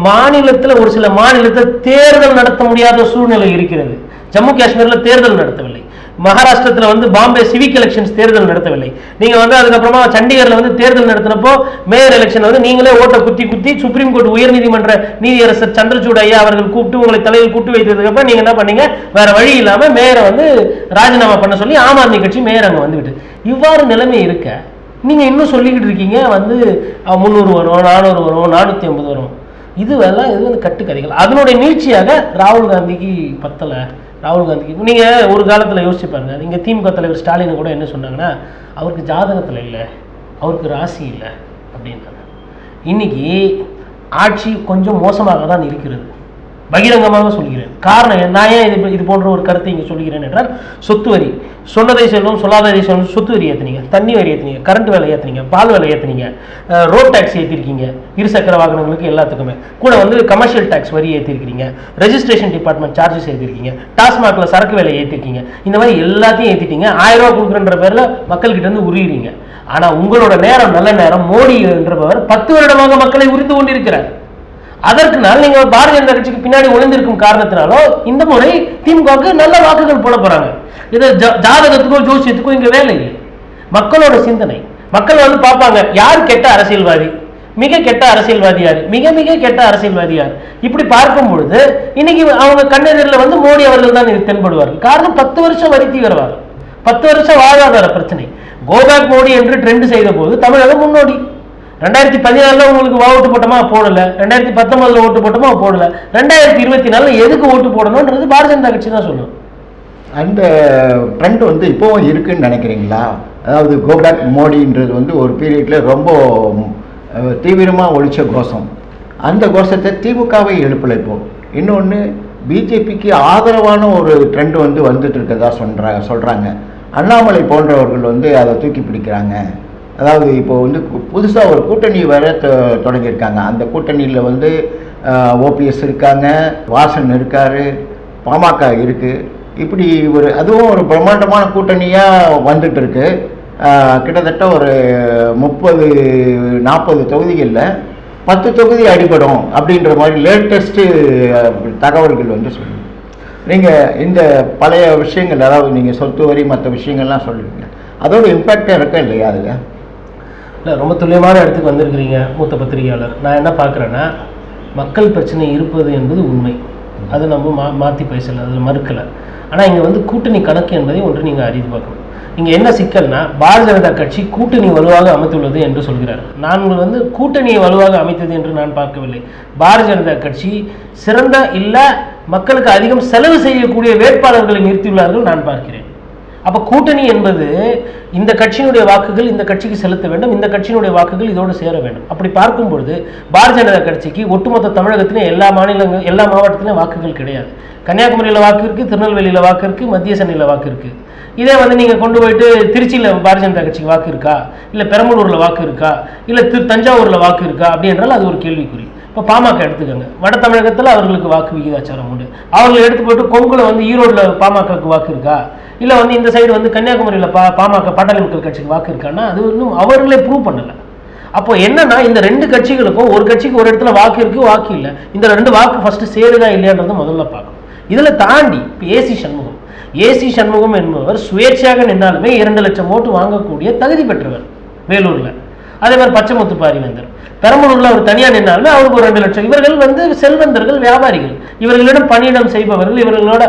மாநிலத்தில் ஒரு சில மாநிலத்தில் தேர்தல் நடத்த முடியாத சூழ்நிலை இருக்கிறது. ஜம்மு காஷ்மீர்ல தேர்தல் நடத்தவில்லை. மகாராஷ்டிரத்தில் வந்து பாம்பே சிவிக் எலெக்ஷன்ஸ் தேர்தல் நடத்தவில்லை. நீங்கள் வந்து அதுக்கப்புறமா சண்டிகரில் வந்து தேர்தல் நடத்தினப்போ மேயர் எலெக்ஷன் வந்து நீங்களே ஓட்டை குத்தி சுப்ரீம் கோர்ட் உயர்நீதிமன்ற நீதியரசர் சந்திரசூட் ஐயா அவர்கள் கூப்பிட்டு உங்களை தலையில் கூட்டு வைத்ததுக்கப்புறம் நீங்கள் என்ன பண்ணீங்க, வேற வழி இல்லாமல் மேயரை வந்து ராஜினாமா பண்ண சொல்லி ஆம் ஆத்மி கட்சி மேயர் அங்கே வந்துவிட்டு. இவ்வாறு நிலைமை இருக்க நீங்கள் இன்னும் சொல்லிக்கிட்டு இருக்கீங்க வந்து 300 வரும், 400 வரும், 450 வரும். இது வந்து கட்டுக்கதைகள். அதனுடைய நீட்சியாக ராகுல் காந்திக்கு பத்தலை. ராகுல் காந்திக்கு நீங்கள் ஒரு காலத்தில் யோசிச்சு பாருங்க. நீங்கள் திமுக தலைவர் ஸ்டாலினை கூட என்ன சொன்னாங்கன்னா, அவருக்கு ஜாதகத்தில் இல்லை, அவருக்கு ராசி இல்லை அப்படின்றாங்க. இன்னைக்கு ஆட்சி கொஞ்சம் மோசமாக தான் இருக்கிறது, பகிரங்கமாக சொல்கிறேன். காரணம் நான் ஏன் இது போன்ற ஒரு கருத்தை இங்கே சொல்கிறேன் என்றால், சொத்து வரி சொன்னதை செல்வம் சொல்லாததை செல்வம், சொத்து வரி ஏற்றுனீங்க, தண்ணி வரி ஏற்றுனீங்க, கரண்ட் விலை ஏற்றுனீங்க, பால் விலை ஏற்றுனீங்க, ரோட் டேக்ஸ் ஏற்றிருக்கீங்க, இருசக்கர வாகனங்களுக்கு எல்லாத்துக்குமே கூட வந்து கமர்ஷியல் டேக்ஸ் வரி ஏற்றிருக்கீங்க, ரெஜிஸ்ட்ரேஷன் டிபார்ட்மெண்ட் சார்ஜஸ் ஏற்றிருக்கீங்க, டாஸ்மாகில் சரக்கு விலை ஏற்றிருக்கீங்க. இந்த மாதிரி எல்லாத்தையும் ஏற்றிட்டீங்க. 1000 ரூபா கொடுக்குறன்ற பேரில் மக்கள்கிட்ட இருந்து உரியுறீங்க. ஆனால் உங்களோட நேரம் நல்ல நேரம். மோடி என்றவர் 10 வருடமாக மக்களை உரிந்து கொண்டிருக்கிறார். அதற்கு நாள் நீங்கள் பாரதிய ஜனதா கட்சிக்கு பின்னாடி ஒளிந்திருக்கும் காரணத்தினாலோ இந்த முறை திமுகவுக்கு நல்ல வாக்குகள் போட போறாங்க. இது ஜாதகத்துக்கோ ஜோசியத்துக்கோ இங்க வேலை இல்லை. மக்களோட சிந்தனை. மக்கள் வந்து பார்ப்பாங்க, யார் கெட்ட அரசியல்வாதி, மிக கெட்ட அரசியல்வாதி யார், மிக மிக கெட்ட அரசியல்வாதி யார். இப்படி பார்க்கும் பொழுது இன்னைக்கு அவங்க கண்ணெதிரில் வந்து மோடி அவர்கள் தான் தென்படுவார்கள். காரணம் 10 வருஷம் வரி தீவிரவாதம், 10 வருஷம் வாழ்வாதார பிரச்சனை. கோபேக் மோடி என்று ட்ரெண்ட் செய்த போது தமிழகம் முன்னோடி. 2014 உங்களுக்கு ஓட்டு போட்டோமா போடல, 2019 ஓட்டு போட்டோமா போடல, 2024 எதுக்கு ஓட்டு போடணும்ன்றது பாரதிய ஜனதா கட்சி தான் சொல்லும். அந்த ட்ரெண்ட் வந்து இப்போவும் இருக்குன்னு நினைக்கிறீங்களா? அதாவது கோபேக் மோடின்றது வந்து ஒரு பீரியட்ல ரொம்ப தீவிரமாக ஒழிச்ச கோஷம். அந்த கோஷத்தை திமுகவை எழுப்பலை. இப்போ இன்னொன்று பிஜேபிக்கு ஆதரவான ஒரு ட்ரெண்ட் வந்து வந்துட்டு இருக்கதா சொல்கிறாங்க. அண்ணாமலை போன்றவர்கள் வந்து அதை தூக்கி பிடிக்கிறாங்க. அதாவது இப்போ வந்து புதுசாக ஒரு கூட்டணி வர தொடங்கியிருக்காங்க. அந்த கூட்டணியில் வந்து ஓபிஎஸ் இருக்காங்க, வாசன் இருக்கார், பாமக இருக்குது. இப்படி அதுவும் ஒரு பிரம்மாண்டமான கூட்டணியாக வந்துட்டு இருக்கு. கிட்டத்தட்ட ஒரு 30-40 தொகுதிகளில் 10 தொகுதி அடிபடும் அப்படின்ற மாதிரி லேட்டஸ்ட்டு தகவல்கள் வந்து சொல்லுங்கள். நீங்கள் இந்த பழைய விஷயங்கள், அதாவது நீங்கள் சொத்து வரி மற்ற விஷயங்கள்லாம் சொல்லுவீங்க, அதோட இம்பேக்டாக இருக்கா இல்லையா? அதில் இல்லை, ரொம்ப துல்லியமான இடத்துக்கு வந்திருக்கிறீங்க மூத்த பத்திரிகையாளர். நான் என்ன பார்க்குறேன்னா, மக்கள் பிரச்சனை இருப்பது என்பது உண்மை, அதை நம்ம மாற்றி பேசலை, அதில் மறுக்கலை. ஆனால் இங்கே வந்து கூட்டணி கணக்கு என்பதை ஒன்று நீங்கள் அறிந்து பார்க்கணும். இங்கே என்ன சிக்கல்னா, பாரதிய ஜனதா கட்சி கூட்டணி வலுவாக அமைத்துள்ளது என்று சொல்கிறார். நாங்கள் வந்து கூட்டணியை வலுவாக அமைத்தது என்று நான் பார்க்கவில்லை. பாரதிய ஜனதா கட்சி சிறந்த இல்லை மக்களுக்கு அதிகம் செலவு செய்யக்கூடிய வேட்பாளர்களை நிறுத்தியுள்ளார்கள் நான் பார்க்கிறேன். அப்போ கூட்டணி என்பது இந்த கட்சியினுடைய வாக்குகள் இந்த கட்சிக்கு செலுத்த வேண்டும், இந்த கட்சியினுடைய வாக்குகள் இதோடு சேர வேண்டும். அப்படி பார்க்கும்பொழுது பாரதிய ஜனதா கட்சிக்கு ஒட்டுமொத்த தமிழகத்திலும் எல்லா மாவட்டத்திலும் வாக்குகள் கிடையாது. கன்னியாகுமரியில் வாக்கு இருக்குது, திருநெல்வேலியில் வாக்கு இருக்குது, மத்திய சென்னையில் வாக்கு இருக்குது. இதே வந்து நீங்கள் கொண்டு போயிட்டு திருச்சியில் பாரதிய ஜனதா கட்சிக்கு வாக்கு இருக்கா, இல்லை பெரம்பலூரில் வாக்கு இருக்கா, இல்லை தஞ்சாவூரில் வாக்கு இருக்கா அப்படின்றால் அது ஒரு கேள்விக்குறி. இப்போ பாமக எடுத்துக்கோங்க, வட தமிழகத்தில் அவர்களுக்கு வாக்கு விகிதாச்சாரம் உண்டு. அவர்களை எடுத்து போயிட்டு கொங்குல வந்து ஈரோடில் பாமகக்கு வாக்கு இருக்கா, இல்லை வந்து இந்த சைடு வந்து கன்னியாகுமரியில் பாமக பாட்டாளி மக்கள் கட்சிக்கு வாக்கு இருக்கான்னா அது இன்னும் அவர்களே ப்ரூவ் பண்ணலை. அப்போ என்னன்னா இந்த ரெண்டு கட்சிகளுக்கும் ஒரு கட்சிக்கு ஒரு இடத்துல வாக்கு இருக்கு, வாக்கு இல்லை. இந்த ரெண்டு வாக்கு ஃபர்ஸ்ட் சேருதா இல்லையான்றதை முதல்ல பார்க்கணும். இதில் தாண்டி இப்போ ஏசி சண்முகம் என்பவர் சுயேட்சையாக நின்றாலுமே 2 லட்சம் ஓட்டு வாங்கக்கூடிய தகுதி பெற்றவர் வேலூரில். அதே மாதிரி பச்சைமுத்து பாரிவேந்தர் பெரம்பலூரில் அவர் தனியாக நின்றாலுமே அவருக்கு ஒரு 2 லட்சம். இவர்கள் வந்து செல்வந்தர்கள், வியாபாரிகள், இவர்களிடம் பணியிடம் செய்பவர்கள், இவர்களோட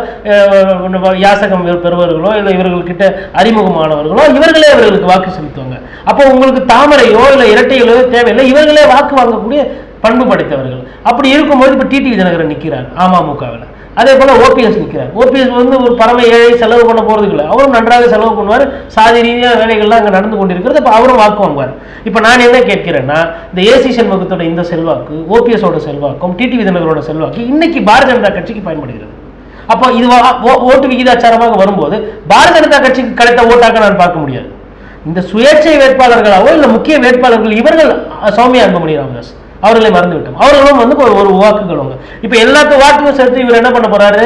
யாசகம் பெறுவர்களோ இல்லை இவர்கள்கிட்ட அறிமுகமானவர்களோ இவர்களே அவர்களுக்கு வாக்கு செலுத்துவாங்க. அப்போ உங்களுக்கு தாமரையோ இல்லை இரட்டைகளோ தேவையில்லை, இவர்களே வாக்கு வாங்கக்கூடிய பண்பு படைத்தவர்கள். அப்படி இருக்கும்போது இப்போ டிடிவி தினகரன் நிற்கிறார் அமமுகவில். அதே போல ஓபிஎஸ் நிற்கிறார். ஓபிஎஸ் வந்து ஒரு பரம ஏழை, செலவு பண்ண போறது இல்லை, அவரும் நன்றாக செலவு பண்ணுவார், சாதி ரீதியான வேலைகள்லாம் அங்கே நடந்து கொண்டிருக்கிறது. அப்போ அவரும் வாக்கு வாங்குவார். இப்போ நான் என்ன கேட்கிறேன்னா, இந்த ஏசி சண்முகத்தோட இந்த செல்வாக்கு, ஓபிஎஸோட செல்வாக்கும் டிடிவி தினகரோட செல்வாக்கு இன்னைக்கு பாரதிய ஜனதா கட்சிக்கு பயன்படுகிறது. அப்போ இது ஓட்டு விகிதாச்சாரமாக வரும்போது பாரதிய ஜனதா கட்சிக்கு கிடைத்த ஓட்டாக நான் பார்க்க முடியாது. இந்த சுயேட்சை வேட்பாளர்களாவோ இல்லை முக்கிய வேட்பாளர்கள் இவர்கள் சௌமியா அன்புமணி ராமதாஸ் அவர்களை மறந்துவிட்டோம். அவர்களும் வந்து ஒரு வாக்குகள் அவங்க இப்போ எல்லாத்து வாக்குகளும் சேர்த்து இவர் என்ன பண்ண போறாரு,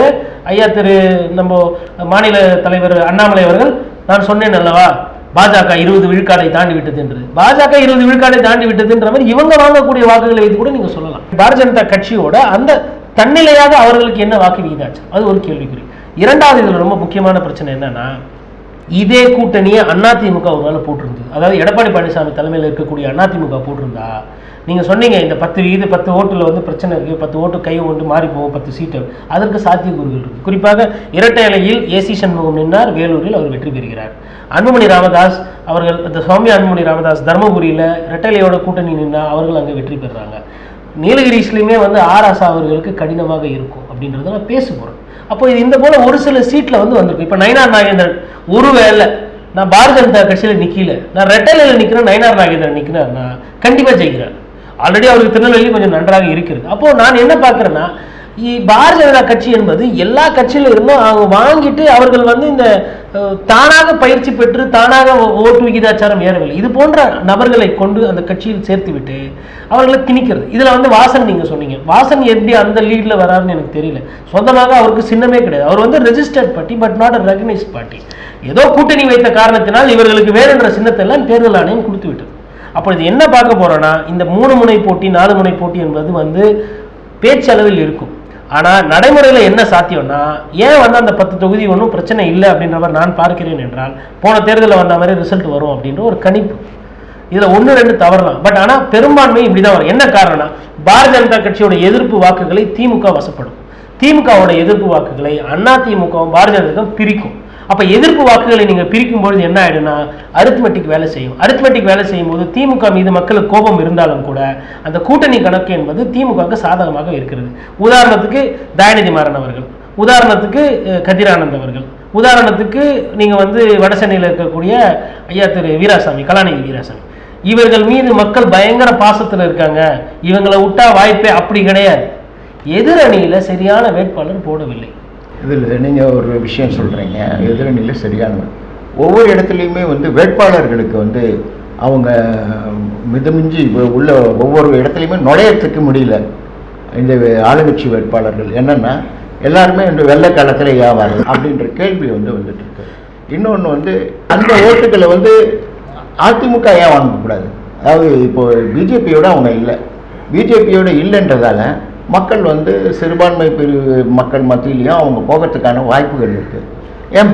ஐயா திரு நம்ம மாநில தலைவர் அண்ணாமலை அவர்கள், நான் சொன்னேன் அல்லவா பாஜக 20 விழுக்காடை தாண்டி விட்டது என்று. பாஜக 20 விழுக்காடை தாண்டி விட்டதுன்ற மாதிரி இவங்க வாங்கக்கூடிய வாக்குகளை வைத்து கூட நீங்க சொல்லலாம். பாரதிய ஜனதா கட்சியோட அந்த தன்னிலையாக அவர்களுக்கு என்ன வாக்கு விகிதாச்சு அது ஒரு கேள்விக்குறி. இரண்டாவது இதில் ரொம்ப முக்கியமான பிரச்சனை என்னன்னா, இதே கூட்டணியை அதிமுக ஒரு நாள் போட்டிருந்தது. அதாவது எடப்பாடி பழனிசாமி தலைமையில் இருக்கக்கூடிய அதிமுக போட்டிருந்தா, நீங்கள் சொன்னீங்க இந்த 10 ஓட்டில் வந்து பிரச்சனை இருக்குது, 10 ஓட்டு கை கொண்டு மாறி போகும் 10 சீட்டு, அதற்கு சாத்தியக்கூறுகள் இருக்குது. குறிப்பாக இரட்டை இலையில் ஏசி சண்முகம் நின்றார், வேலூரில் அவர் வெற்றி பெறுகிறார். அன்புமணி ராமதாஸ் அவர்கள், இந்த சௌமியா அன்புமணி ராமதாஸ் தர்மபுரியில் இரட்டை இலையோட கூட்டணி நின்றால் அவர்கள் அங்கே வெற்றி பெறுறாங்க. நீலகிரிஸ்லையுமே வந்து ஆராசா அவர்களுக்கு கடினமாக இருக்கும் அப்படின்றத நான் பேச போகிறேன். அப்போ இது இந்த போல ஒரு சில சீட்டில் வந்து வந்திருக்கும். இப்போ நயினார் நாகேந்திரன் ஒருவேளை நான் பாரதிய ஜனதா கட்சியில் நிற்கல, நான் ரெட்டையில நிற்கிறேன், நயினார் நாகேந்திரன் நிற்கிறார்னா கண்டிப்பாக ஜெயிக்கிறார். ஆல்ரெடி அவருக்கு திருநெல்வேலி கொஞ்சம் நன்றாக இருக்கிறது. அப்போ நான் என்ன பார்க்குறேன்னா, பாரதிய ஜனதா கட்சி என்பது எல்லா கட்சியில இருந்தும் அவங்க வாங்கிட்டு அவர்கள் வந்து இந்த தானாக பயிற்சி பெற்று தானாக ஓட்டு விகிதாச்சாரம் ஏறவில்லை. இது போன்ற நபர்களை கொண்டு அந்த கட்சியில் சேர்த்து விட்டு அவர்களை திணிக்கிறது. இதுல வந்து வாசன் நீங்க சொன்னீங்க, வாசன் எப்படி அந்த லீட்ல வராருன்னு எனக்கு தெரியல. சொந்தமாக அவருக்கு சின்னமே கிடையாது. அவர் வந்து registered party but not a recognised party. ஏதோ கூட்டணி வைத்த காரணத்தினால் இவர்களுக்கு வேறுன்ற சின்னத்தை எல்லாம் தேர்தல் ஆணையம் கொடுத்து விட்டது. அப்போ இது என்ன பார்க்க போறோம்னா, இந்த 3 முனை போட்டி 4 முனை போட்டி என்பது வந்து பேச்சளவில் இருக்கும். ஆனால் நடைமுறையில் என்ன சாத்தியம்னா, ஏன் வந்து அந்த 10 தொகுதி ஒன்றும் பிரச்சனை இல்லை அப்படின்ற மாதிரி நான் பார்க்கிறேன் என்றால், போன தேர்தலில் வந்த மாதிரி ரிசல்ட் வரும் அப்படின்ற ஒரு கணிப்பு. இதில் 1-2 தவறலாம், பட் ஆனால் பெரும்பான்மை இப்படி தான் வரும். என்ன காரணம்னா, பாரதிய ஜனதா கட்சியோட எதிர்ப்பு வாக்குகளை திமுக வசப்படும், திமுகவோட எதிர்ப்பு வாக்குகளை அதிமுகவும் பாரதிய ஜனதாவும் பிரிக்கும். அப்போ எதிர்ப்பு வாக்குகளை நீங்கள் பிரிக்கும் பொழுது என்ன ஆயிடும்னா, அரித்மெட்டிக் வேலை செய்யும். அரித்மெட்டிக் வேலை செய்யும் போது திமுக மீது மக்களுக்கு கோபம் இருந்தாலும் கூட அந்த கூட்டணி கணக்கு என்பது திமுகவுக்கு சாதகமாக இருக்கிறது. உதாரணத்துக்கு தயாநிதி மாறன் அவர்கள், உதாரணத்துக்கு கதிரானந்த் அவர்கள், உதாரணத்துக்கு நீங்கள் வந்து வடசென்னையில் இருக்கக்கூடிய ஐயா திரு வீராசாமி, கலாநிதி வீராசாமி, இவர்கள் மீது மக்கள் பயங்கர பாசத்தில் இருக்காங்க, இவங்களை விட்டா வாய்ப்பே அப்படி கிடையாது. எதிரணியில் சரியான வேட்பாளர் போடவில்லை. இதில் நீங்கள் ஒரு விஷயம் சொல்கிறீங்க, எதிரணியில் சரியானவர். ஒவ்வொரு இடத்துலையுமே வந்து வேட்பாளர்களுக்கு வந்து அவங்க மிதமிஞ்சி உள்ள ஒவ்வொரு இடத்துலையுமே நுழையத்துக்கு முடியல. இந்த ஆளுங்கட்சி வேட்பாளர்கள் என்னென்னா, எல்லாருமே இந்த வெள்ளை காலத்தில் வியாபாரம் அப்படின்ற கேள்வி வந்து வந்துட்டு இருக்கு. இன்னொன்று வந்து அந்த ஓட்டுக்களை வந்து அதிமுக ஏன் வாங்கக்கூடாது? அதாவது இப்போ பிஜேபியோட அவங்க இல்லை, பிஜேபியோட இல்லைன்றதால மக்கள் வந்து சிறுபான்மை பிரிவு மக்கள் மத்தியிலையும் அவங்க போகிறதுக்கான வாய்ப்புகள் இருக்குது. ஏன்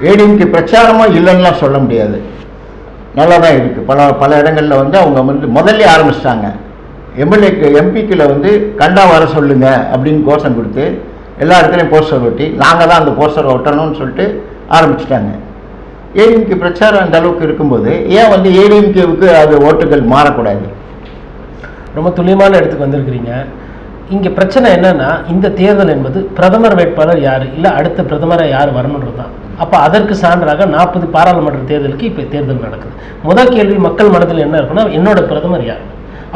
ஏடிஎம்கே பிரச்சாரமாக இல்லைன்னா சொல்ல முடியாது, நல்லா தான் இருக்குது. பல இடங்களில் வந்து அவங்க வந்து முதல்ல ஆரம்பிச்சிட்டாங்க. எம்பிக்கில் வந்து கண்டா வர சொல்லுங்க அப்படின்னு கோஷம் கொடுத்து எல்லா இடத்துலையும் போஸ்டர் ஒட்டி நாங்கள் தான் அந்த போஸ்டரை ஒட்டணும்னு சொல்லிட்டு ஆரம்பிச்சிட்டாங்க. ஏடிஎம்கே பிரச்சாரம் அந்த அளவுக்கு இருக்கும்போது ஏன் வந்து ஏடிஎம்கேவுக்கு அது ஓட்டுகள் மாறக்கூடாது? ரொம்ப துல்லியமான இடத்துக்கு வந்திருக்கிறீங்க. இங்கே பிரச்சனை என்னன்னா, இந்த தேர்தல் என்பது பிரதமர் வேட்பாளர் யார், இல்லை அடுத்த பிரதமரை யார் வரணுன்றது தான். அப்போ அதற்கு சான்றாக 40 பாராளுமன்ற தேர்தலுக்கு இப்போ தேர்தல் நடக்குது. முதல் கேள்வி மக்கள் மனதில் என்ன இருக்குன்னா, என்னோட பிரதமர் யார்?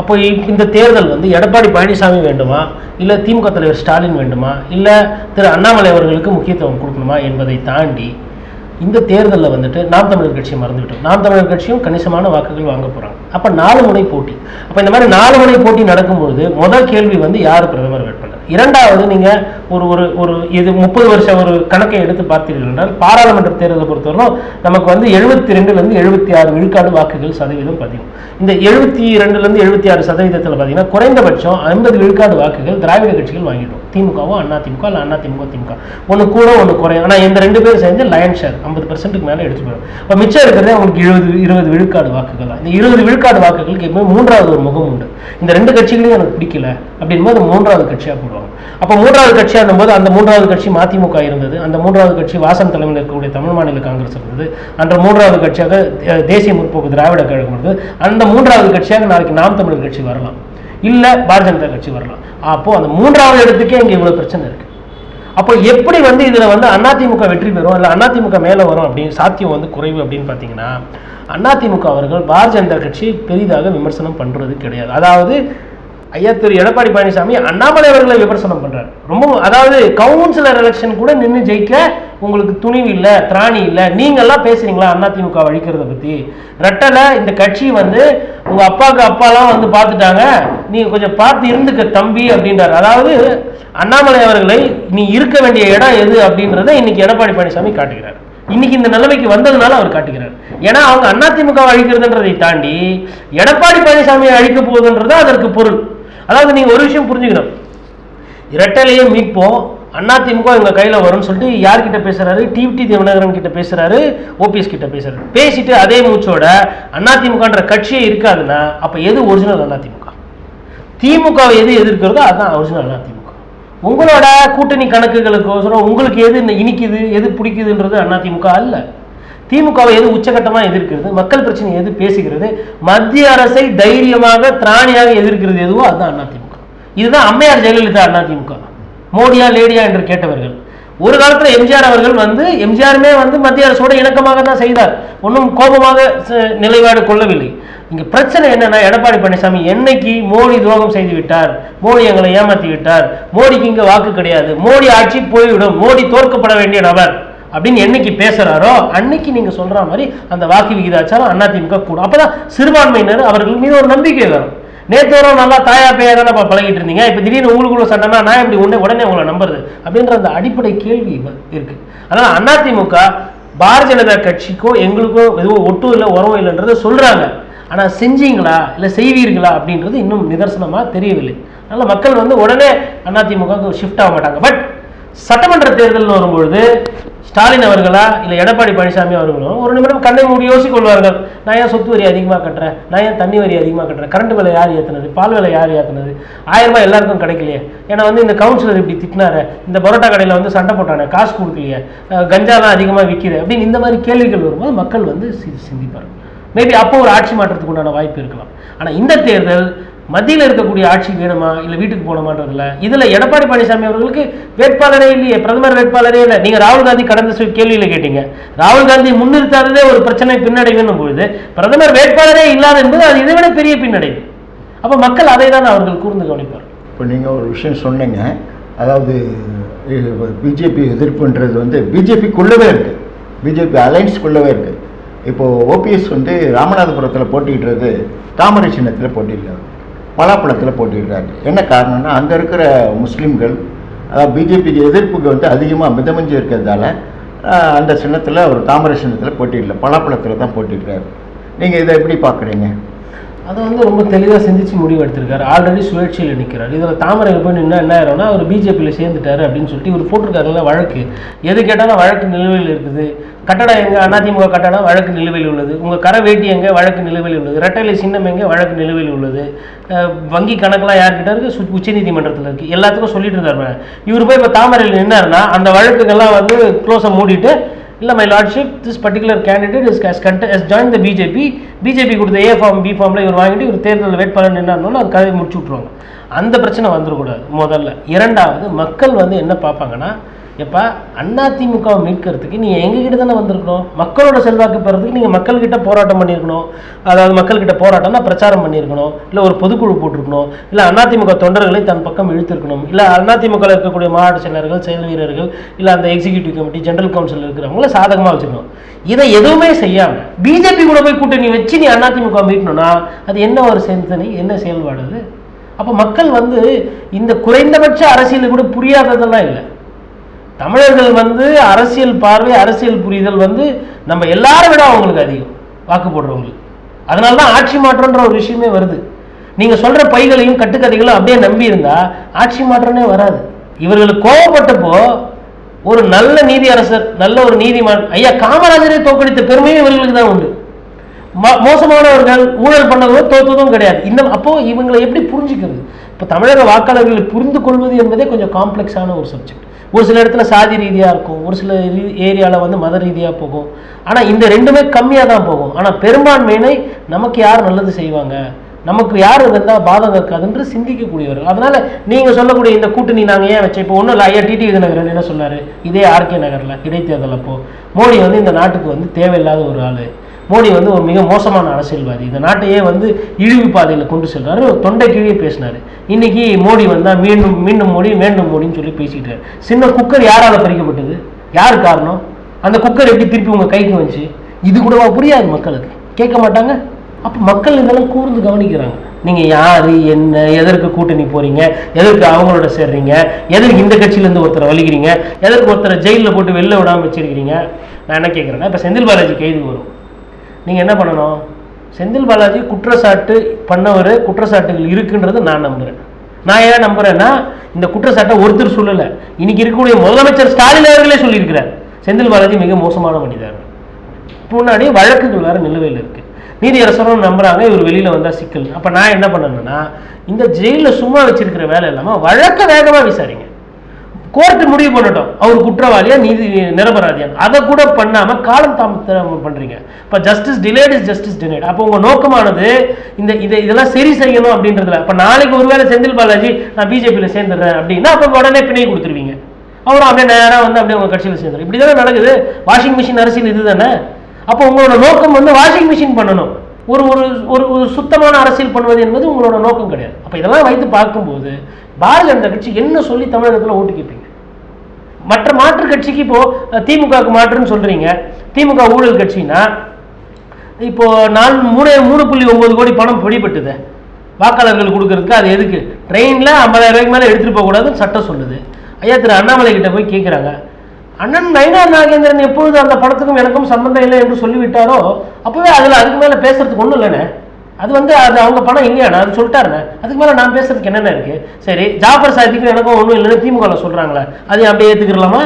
அப்போ இந்த தேர்தல் வந்து எடப்பாடி பழனிசாமி வேண்டுமா, இல்லை திமுக தலைவர் ஸ்டாலின் வேண்டுமா, இல்லை திரு அண்ணாமலை அவர்களுக்கு முக்கியத்துவம் கொடுக்கணுமா என்பதை தாண்டி இந்த தேர்தலில் வந்துட்டு நாம் தமிழர் கட்சியை மறந்துவிட்டோம். நாம் தமிழர் கட்சியும் கணிசமான வாக்குகள் வாங்க போகிறாங்க. அப்போ 4 முனை போட்டி. அப்போ இந்த மாதிரி 4 முனை போட்டி நடக்கும்போது முதல் கேள்வி வந்து யார் பிரதமர் வேட்பாளர். இரண்டாவது, நீங்கள் ஒரு ஒரு ஒரு இது 30 வருஷம் ஒரு கணக்கை எடுத்து பார்த்தீர்கள் என்றால் பாராளுமன்ற தேர்தலை பொறுத்தவரைக்கும் நமக்கு வந்து 72லேருந்து 76 விழுக்காடு வாக்குகள் சதவீதம் பதியும். இந்த 72லேருந்து 76 சதவீதத்தில் பார்த்தீங்கன்னா குறைந்தபட்சம் 50 விழுக்காடு வாக்குகள் திராவிட கட்சிகள் வாங்கிட்டோம். திமுகவும் அண்ணா திமுக, இல்லை அண்ணா திமுக திமுக, ஒன்று கூட ஒன்று குறையும். ஆனால் இந்த 2 பேரும் சேர்ந்து லயன் ஷேர் 50%க்கு மேலே எடுத்து போயிடும். இப்போ மிச்சம் இருக்கிறதே உங்களுக்கு 20 விழுக்காடு வாக்குகள் தான். இந்த 20 விழுக்காடு வாக்குகளுக்கு எப்பவுமே மூன்றாவது ஒரு முகம் உண்டு. இந்த 2 கட்சிகளையும் எனக்கு பிடிக்கல அப்படின் போது 3வது கட்சியாக போடுவாங்க. அப்போ 3வது கட்சியாக போது அந்த 3வது கட்சி மதிமுக இருந்தது, அந்த 3வது கட்சி வாசன் தலைமையில் இருக்கக்கூடிய தமிழ் மாநில காங்கிரஸ் இருந்தது, அந்த 3வது கட்சியாக தேசிய முற்போக்கு திராவிட கழகம் இருந்தது, அந்த 3வது கட்சியாக நாளைக்கு நாம் தமிழர் கட்சி வரலாம், இல்லை பாரதிய ஜனதா கட்சி வரலாம். அப்போது அந்த 3வது இடத்துக்கே இங்கே இவ்வளோ பிரச்சனை இருக்குது. அப்போ எப்படி வந்து இதில் வந்து அதிமுக வெற்றி பெறும், இல்லை அதிமுக மேலே வரும் அப்படின்னு சாத்தியம் வந்து குறைவு அப்படின்னு பார்த்தீங்கன்னா, அதிமுக அவர்கள் பாரதிய ஜனதா கட்சி பெரிதாக விமர்சனம் பண்ணுறது கிடையாது. அதாவது ஐயா திரு எடப்பாடி பழனிசாமி அண்ணாமலை அவர்களை விமர்சனம் பண்றாரு. ரொம்ப அதாவது கவுன்சிலர் எலெக்ஷன் கூட நின்று ஜெயிக்க உங்களுக்கு துணிவு இல்லை, திராணி இல்லை, நீங்கள்லாம் பேசுறீங்களா அதிமுக அழிக்கிறத பற்றி? ரெட்டலை இந்த கட்சி வந்து உங்கள் அப்பாவுக்கு அப்பாலாம் வந்து பார்த்துட்டாங்க, நீங்கள் கொஞ்சம் பார்த்து இருந்துக்க தம்பி அப்படின்றார். அதாவது அண்ணாமலை அவர்களை நீ இருக்க வேண்டிய இடம் எது அப்படின்றத இன்னைக்கு எடப்பாடி பழனிசாமி காட்டுகிறார். இன்னைக்கு இந்த நிலைமைக்கு வந்ததுனால அவர் காட்டுகிறார். ஏன்னா அவங்க அதிமுக அழிக்கிறதுன்றதை தாண்டி எடப்பாடி பழனிசாமியை அழிக்க போகுதுன்றது அதற்கு பொருள். அதாவது நீங்க ஒரு விஷயம் புரிஞ்சுக்கணும், இரட்டலையே மீட்போம், அதிமுக எங்க கையில வரும்னு சொல்லிட்டு யார்கிட்ட பேசுறாரு? டிவிடி தினகரன் கிட்ட பேசுறாரு, ஓபிஎஸ் கிட்ட பேசுறாரு. பேசிட்டு அதே மூச்சோட அதிமுகன்ற கட்சியே இருக்காதுன்னா அப்ப எது ஒரிஜினல் அதிமுக? திமுக எது எதிர்க்கிறதோ அதுதான் ஒரிஜினல் அதிமுக. உங்களோட கூட்டணி கணக்குகளுக்கோசரம் உங்களுக்கு எது இனிக்குது, எது பிடிக்குதுன்றது அதிமுக அல்ல. திமுகவை எது உச்சகட்டமாக எதிர்க்கிறது, மக்கள் பிரச்சனை எது பேசுகிறது, மத்திய அரசை தைரியமாக திராணியாக எதிர்க்கிறது எதுவோ அதுதான் அதிமுக. இதுதான் அம்மையார் ஜெயலலிதா அதிமுக. மோடியா லேடியா என்று கேட்டவர்கள். ஒரு காலத்தில் எம்ஜிஆர் அவர்கள் வந்து எம்ஜிஆருமே வந்து மத்திய அரசோட இணக்கமாக தான் செய்தார், ஒன்றும் கோபமாக நிலைப்பாடு கொள்ளவில்லை. இங்கே பிரச்சனை என்னன்னா, எடப்பாடி பழனிசாமி என்னைக்கு மோடி துரோகம் செய்து விட்டார், மோடி எங்களை ஏமாற்றி விட்டார், மோடிக்கு இங்கே வாக்கு கிடையாது, மோடி ஆட்சி போய்விடும், மோடி தோற்கப்பட வேண்டிய நபர் அப்படின்னு என்னைக்கு பேசுறாரோ அன்னைக்கு நீங்க சொல்ற மாதிரி அந்த வாக்கு விகிதாச்சாரம் அதிமுக கூடும். அப்பதான் சிறுபான்மையினர் அவர்கள் மீது ஒரு நம்பிக்கை வரும். நேத்தோரம் நல்லா தாயா பேயா தானே பழகிட்டு இருந்தீங்க, இப்ப திடீர்னு உங்களுக்குள்ள சண்டைனா நான் எப்படி உடனே உங்களை நம்புறது அப்படின்ற அந்த அடிப்படை கேள்வி இருக்கு. அதனால அதிமுக பாரதிய ஜனதா கட்சிக்கோ எங்களுக்கோ எதுவும் ஒட்டும் இல்லை உறவும் இல்லைன்றதை சொல்றாங்க. ஆனா செஞ்சீங்களா இல்லை செய்வீர்களா அப்படின்றது இன்னும் நிதர்சனமா தெரியவில்லை. அதனால மக்கள் வந்து உடனே அதிமுக ஷிஃப்ட் ஆக மாட்டாங்க. பட் சட்டமன்ற தேர்தல் வரும்பொழுது ஸ்டாலின் அவர்களா இல்லை எடப்பாடி பழனிசாமி அவர்களும் ஒரு நிமிடம் கண்ணை மூடி யோசிக்கொள்வார்கள். நான் ஏன் சொத்து வரி அதிகமாக கட்டுறேன், நான் ஏன் தண்ணி வரி அதிகமாக கட்டுறேன், கரண்ட் விலை யார் ஏற்றுனது, பால் விலை யார் ஏற்றுனது, 1000 ரூபாய் எல்லாருக்கும் கிடைக்கலையே, ஏன்னா வந்து இந்த கவுன்சிலர் இப்படி திட்டினாரு, இந்த பரோட்டா கடையில் வந்து சண்டை போட்டானே, காசு கொடுக்கலையே, கஞ்சாலாம் அதிகமாக விற்கிது அப்படின்னு இந்த மாதிரி கேள்விகள் வரும்போது மக்கள் வந்து சிந்திப்பார்கள். மேபி அப்போ ஒரு ஆட்சி மாற்றத்துக்கு உண்டான வாய்ப்பு இருக்கலாம். ஆனால் இந்த தேர்தல் மத்தியில் இருக்கக்கூடிய ஆட்சி வேணுமா இல்லை வீட்டுக்கு போகணுமான்றதில்ல. இதில் எடப்பாடி பழனிசாமி அவர்களுக்கு வேட்பாளரே இல்லையே, பிரதமர் வேட்பாளரே இல்லை. நீங்கள் ராகுல் காந்தி கடந்த கேள்வியில் கேட்டீங்க, ராகுல் காந்தி முன்னிறுத்தாததே ஒரு பிரச்சனை பின்னடைவுன்னும் பொழுது பிரதமர் வேட்பாளரே இல்லாத என்பது அது இதை விட பெரிய பின்னடைவு. அப்போ மக்கள் அதை தான் அவர்கள் கூர்ந்து கவனிப்பார். இப்போ நீங்கள் ஒரு விஷயம் சொன்னீங்க, அதாவது பிஜேபி எதிர்ப்புன்றது வந்து பிஜேபிக்குள்ளவே இருக்குது, பிஜேபி அலைன்ஸ்குள்ளவே இருக்குது. இப்போது ஓபிஎஸ் வந்து ராமநாதபுரத்தில் போட்டிடுறது தாமரை சின்னத்தில் போட்டிடுறாரு, பலாப்பழத்தில் போட்டிடுறாரு. என்ன காரணம்னா அங்கே இருக்கிற முஸ்லீம்கள் அதாவது பிஜேபிக்கு எதிர்ப்புக்கு வந்து அதிகமாக மிதமிஞ்சு இருக்கிறதால அந்த சின்னத்தில் ஒரு தாமரை சின்னத்தில் போட்டிடல, பலாப்பழத்தில் தான் போட்டிடுறாரு. நீங்கள் இதை எப்படி பார்க்குறீங்க? அதை வந்து ரொம்ப தெளிவாக சிந்திச்சு முடிவு எடுத்திருக்காரு. ஆல்ரெடி சுழற்சியில் நிற்கிறார். இதில் தாமரையில் போய் நின்னா என்ன ஆயிரும்னா அவர் பிஜேபியில் சேர்ந்துட்டாரு அப்படின்னு சொல்லிட்டு இவர் போட்டிருக்காருல வழக்கு. எது கேட்டாலும் வழக்கு நிலுவையில் இருக்குது. கட்டடம் எங்கே, அதிமுக கட்டடம் வழக்கு நிலுவையில் உள்ளது. உங்கள் கரை வேட்டி எங்கே, வழக்கு நிலுவையில் உள்ளது. ரெட்டலை சின்னம் எங்கே, வழக்கு நிலுவையில் உள்ளது. வங்கி கணக்கெலாம் யார்கிட்ட இருக்குது, உச்சநீதிமன்றத்தில் இருக்குது. எல்லாத்துக்கும் சொல்லிட்டு இருந்தார். இவர் போய் இப்போ தாமரையில் நின்னாருன்னா அந்த வழக்குகள்லாம் வந்து க்ளோஸை மூடிட்டு இல்லை my lordship this particular candidate is join the BJP கொடுத்த ஏ ஃபார்ம் பி ஃபார்மில் இவர் வாங்கிட்டு இவர் தேர்தல் வேட்பாளர் என்னன்னு அது கதையை முடிச்சு விட்ருவாங்க. அந்த பிரச்சனை வந்துடக்கூடாது முதல்ல. இரண்டாவது, மக்கள் என்ன பார்ப்பாங்கன்னா, எப்போ அதிமுகவை மீட்கிறதுக்கு நீங்கள் எங்ககிட்ட தானே வந்திருக்கணும், மக்களோட செல்வாக்கு பெறதுக்கு நீங்கள் மக்கள்கிட்ட போராட்டம் பண்ணியிருக்கணும். அதாவது மக்கள்கிட்ட போராட்டம்னா பிரச்சாரம் பண்ணியிருக்கணும், இல்லை ஒரு பொதுக்குழு போட்டிருக்கணும், இல்லை அதிமுக தொண்டர்களை தன் பக்கம் இழுத்திருக்கணும், இல்லை அதிமுகவில் இருக்கக்கூடிய மாவட்ட செயலர்கள், செயல் வீரர்கள், இல்லை அந்த எக்ஸிக்யூட்டிவ் கமிட்டி, ஜெனரல் கவுன்சில் இருக்கிறவங்கள சாதகமாக வச்சுக்கணும். இதை எதுவுமே செய்யாமல் பிஜேபி கூட போய் கூட்டணி வச்சு நீ அதிமுக மீட்கணும்னா அது என்ன ஒரு சிந்தனை, என்ன செயல்பாடு அது? அப்போ மக்கள் இந்த குறைந்தபட்ச அரசியல் கூட புரியாததெல்லாம் இல்லை. தமிழர்கள் அரசியல் பார்வை, அரசியல் புரிதல் நம்ம எல்லாரை விட அவங்களுக்கு அதிகம் வாக்கு போடுறவங்களுக்கு. அதனால தான் ஆட்சி மாற்றம்ன்ற ஒரு விஷயமே வருது. நீங்கள் சொல்கிற பைகளையும் கட்டுக்கதைகளும் அப்படியே நம்பி இருந்தால் ஆட்சி மாற்றமே வராது. இவர்களுக்கு கோபப்பட்டப்போ ஒரு நல்ல நீதி அரசர், நல்ல ஒரு நீதிமான் ஐயா காமராஜரை தோற்கடித்த பெருமையும் இவர்களுக்கு தான் உண்டு. மோசமானவர்கள், ஊழல் பண்ணவர்கள் தோற்றதும் கிடையாது. அப்போ இவங்களை எப்படி புரிஞ்சுக்கிறது? இப்போ தமிழக வாக்காளர்களை புரிந்து கொள்வது என்பதே கொஞ்சம் காம்ப்ளெக்ஸான ஒரு சப்ஜெக்ட். ஒரு சில இடத்துல சாதி ரீதியாக இருக்கும், ஒரு சில ஏரியாவில் மத ரீதியாக போகும். ஆனால் இந்த ரெண்டுமே கம்மியாக தான் போகும். ஆனால் பெரும்பான்மையினை நமக்கு யார் நல்லது செய்வாங்க, நமக்கு யார் இருந்தால் பாதகம் இருக்காதுன்று சிந்திக்கக்கூடியவர்கள். அதனால் நீங்கள் சொல்லக்கூடிய இந்த கூட்டணி நாங்கள் ஏன் வச்சோம், இப்போ ஒன்றும் இல்லை. ஐயா டிடி விதிநகரன் என்ன சொன்னார், இதே ஆர்கே நகரில் இடைத்தேர்தல் அப்போ மோடி இந்த நாட்டுக்கு தேவையில்லாத ஒரு ஆள், மோடி ஒரு மிக மோசமான அரசியல்வாதி, இந்த நாட்டையே இழிவு பாதையில் கொண்டு செல்றாரு, தொண்டை கீழே பேசினார். இன்னைக்கு மோடி வந்தால் மீண்டும் மீண்டும் மோடி வேண்டும் மோடின்னு சொல்லி பேசிட்டார். சின்ன குக்கர் யாரால் பறிக்கப்பட்டது, யார் காரணம்? அந்த குக்கர் எப்படி திருப்பி உங்கள் கைக்கு வந்துச்சு? இது கூடவா புரியாது மக்களுக்கு? கேட்க மாட்டாங்க. அப்போ மக்கள் இதெல்லாம் கூர்ந்து கவனிக்கிறாங்க. நீங்கள் யார், என்ன, எதற்கு கூட்டணி போகிறீங்க, எதற்கு அவங்களோட சேர்றீங்க, எதற்கு இந்த கட்சியிலேருந்து ஒருத்தரை வலிக்கிறீங்க, எதற்கு ஒருத்தரை ஜெயிலில் போட்டு வெளில விடாமல் வச்சிருக்கிறீங்க. நான் என்ன கேட்குறேன்னா, இப்போ செந்தில் பாலாஜி கைது வரும், நீங்கள் என்ன பண்ணணும்? செந்தில் பாலாஜி குற்றச்சாட்டு பண்ணவர், குற்றச்சாட்டுகள் இருக்குன்றது நான் நம்புகிறேன். நான் ஏன் நம்புகிறேன்னா, இந்த குற்றச்சாட்டை ஒருத்தர் சொல்லலை, இன்னைக்கு இருக்கக்கூடிய முதலமைச்சர் ஸ்டாலின் அவர்களே சொல்லியிருக்கிறார், செந்தில் பாலாஜி மிக மோசமான மனிதர். முன்னாடி வழக்குகள் வேறு நிலுவையில் இருக்குது, நீதியரசரும் நம்புகிறாங்க இவர் வெளியில் வந்தால் சிக்கல். அப்போ நான் என்ன பண்ணணுன்னா, இந்த ஜெயிலில் சும்மா வச்சிருக்கிற வேலை இல்லாமல் வழக்கை வேகமாக விசாரிங்க. கோர்ட்டு முடிவு பண்ணட்டும் அவர் குற்றவாளியா நீதி நிரபராதியான், அதை கூட பண்ணாமல் காலம் தாமதம் பண்ணுறீங்க. இப்போ justice delayed is justice delayed. அப்போ உங்கள் நோக்கமானது இதெல்லாம் சரி செய்யணும் அப்படின்றதுல. இப்போ நாளைக்கு ஒருவேளை செந்தில் பாலாஜி நான் பிஜேபியில் சேர்ந்துடுறேன் அப்படின்னா அப்போ உடனே பிணை கொடுத்துருவீங்க, அவரும் அப்படியே நேராக அப்படியே உங்கள் கட்சியில் சேர்ந்துடும். இப்படி தானே நடக்குது. வாஷிங் மிஷின் அரசியல் இது தானே. அப்போ உங்களோட நோக்கம் வாஷிங் மிஷின் பண்ணணும், ஒரு ஒரு ஒரு சுத்தமான அரசியல் பண்ணுவது என்பது உங்களோட நோக்கம் கிடையாது. அப்போ இதெல்லாம் வைத்து பார்க்கும்போது பாரதிய ஜனதா கட்சி என்ன சொல்லி தமிழகத்தில் ஓட்டு கேட்பீங்க? மற்ற மாற்று கட்சிக்கு இப்போ திமுகவுக்கு மாற்றுன்னு சொல்றீங்க. திமுக ஊழல் கட்சின்னா இப்போ 3.9 கோடி பணம் பிடிபட்டுது வாக்காளர்கள் கொடுக்கறதுக்கு. அது எதுக்கு? ட்ரெயினில் 50,000 ரூபாய்க்கு மேலே எடுத்துகிட்டு போகக்கூடாதுன்னு சட்டம் சொல்லுது. ஐயா திரு அண்ணாமலை கிட்ட போய் கேட்குறாங்க, அண்ணன் நயினார் நாகேந்திரன் எப்பொழுது அந்த பணத்துக்கும் எனக்கும் சம்பந்தம் இல்லை என்று சொல்லிவிட்டாரோ அப்போவே அதில் அதுக்கு மேலே பேசுறதுக்கு ஒன்றும் இல்லைண்ணே. அது அது அவங்க பணம் இல்லையாண்ணா, அது சொல்லிட்டாருண்ணே, அதுக்கு மேலே நான் பேசுறதுக்கு என்னென்ன இருக்குது? சரி, ஜாஃபர் சாதிக்கும் எனக்கும் ஒன்றும் இல்லைன்னு திமுகவில் சொல்கிறாங்களே, அதையும் அப்படியே ஏற்றுக்கிடலாமா?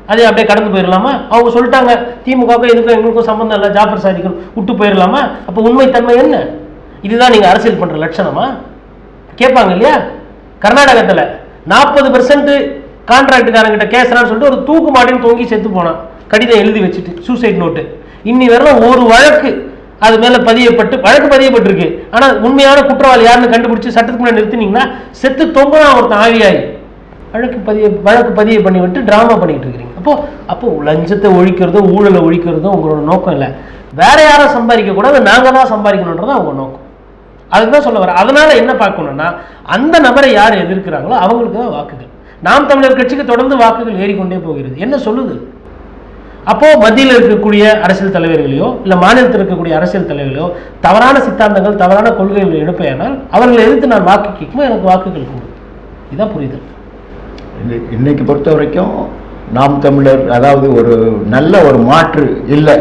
அதையும் அப்படியே கடந்து போயிடலாமா? அவங்க சொல்லிட்டாங்க திமுகவுக்கும் எதுக்கும் எங்களுக்கும் சம்பந்தம் இல்லை, ஜாஃபர் சாதிக்கும் விட்டு போயிடலாமா? அப்போ உண்மைத்தன்மை என்ன? இதுதான் நீங்கள் அரசியல் பண்ணுற லட்சணமா? கேட்பாங்க இல்லையா? கர்நாடகத்தில் 40% கான்ட்ராக்டுக்காரங்கிட்ட கேஸ்றான்னு சொல்லிட்டு ஒரு தூக்கு மாட்டின்னு தூங்கி செத்து போனான், கடிதம் எழுதி வச்சுட்டு, சூசைட் நோட்டு. இன்னி வரலாம் ஒரு வழக்கு அது மேலே வழக்கு பதியப்பட்டிருக்கு. ஆனால் உண்மையான குற்றவாளி யாருன்னு கண்டுபிடிச்சி சட்டத்துக்கு முன்னாடி நிறுத்தினீங்கன்னா செத்து தொங்குனா ஒருத்தன் ஆவியாகி வழக்கு பதிவு பண்ணி விட்டு ட்ராமா பண்ணிட்டு இருக்கிறீங்க. அப்போ லஞ்சத்தை ஒழிக்கிறதும் ஊழலை ஒழிக்கிறதும் உங்களோட நோக்கம் இல்லை. வேற யாரும் சம்பாதிக்க கூடாது, நாங்கள் தான் சம்பாதிக்கணுன்றதான் அவங்க நோக்கம். அதுதான் சொல்ல வர. அதனால என்ன பார்க்கணும்னா, அந்த நபரை யார் எதிர்க்கிறாங்களோ அவங்களுக்கு தான் வாக்குகள். நாம் தமிழர் கட்சிக்கு தொடர்ந்து வாக்குகள் ஏறிக்கொண்டே போகிறது. என்ன சொல்லுது? அப்போ மத்தியில் இருக்கக்கூடிய அரசியல் தலைவர்களையோ இல்லை மாநிலத்தில் இருக்கக்கூடிய அரசியல் தலைவர்களையோ தவறான சித்தாந்தங்கள், தவறான கொள்கைகள் எடுப்பேனால் அவர்களை எதிர்த்து நான் வாக்கு கேட்கும்போது எனக்கு வாக்குகள் கொடுக்கும். இதான் புரியுதல். இன்னைக்கு பொறுத்த வரைக்கும் நாம் தமிழர், அதாவது ஒரு நல்ல ஒரு மாற்று இல்லை,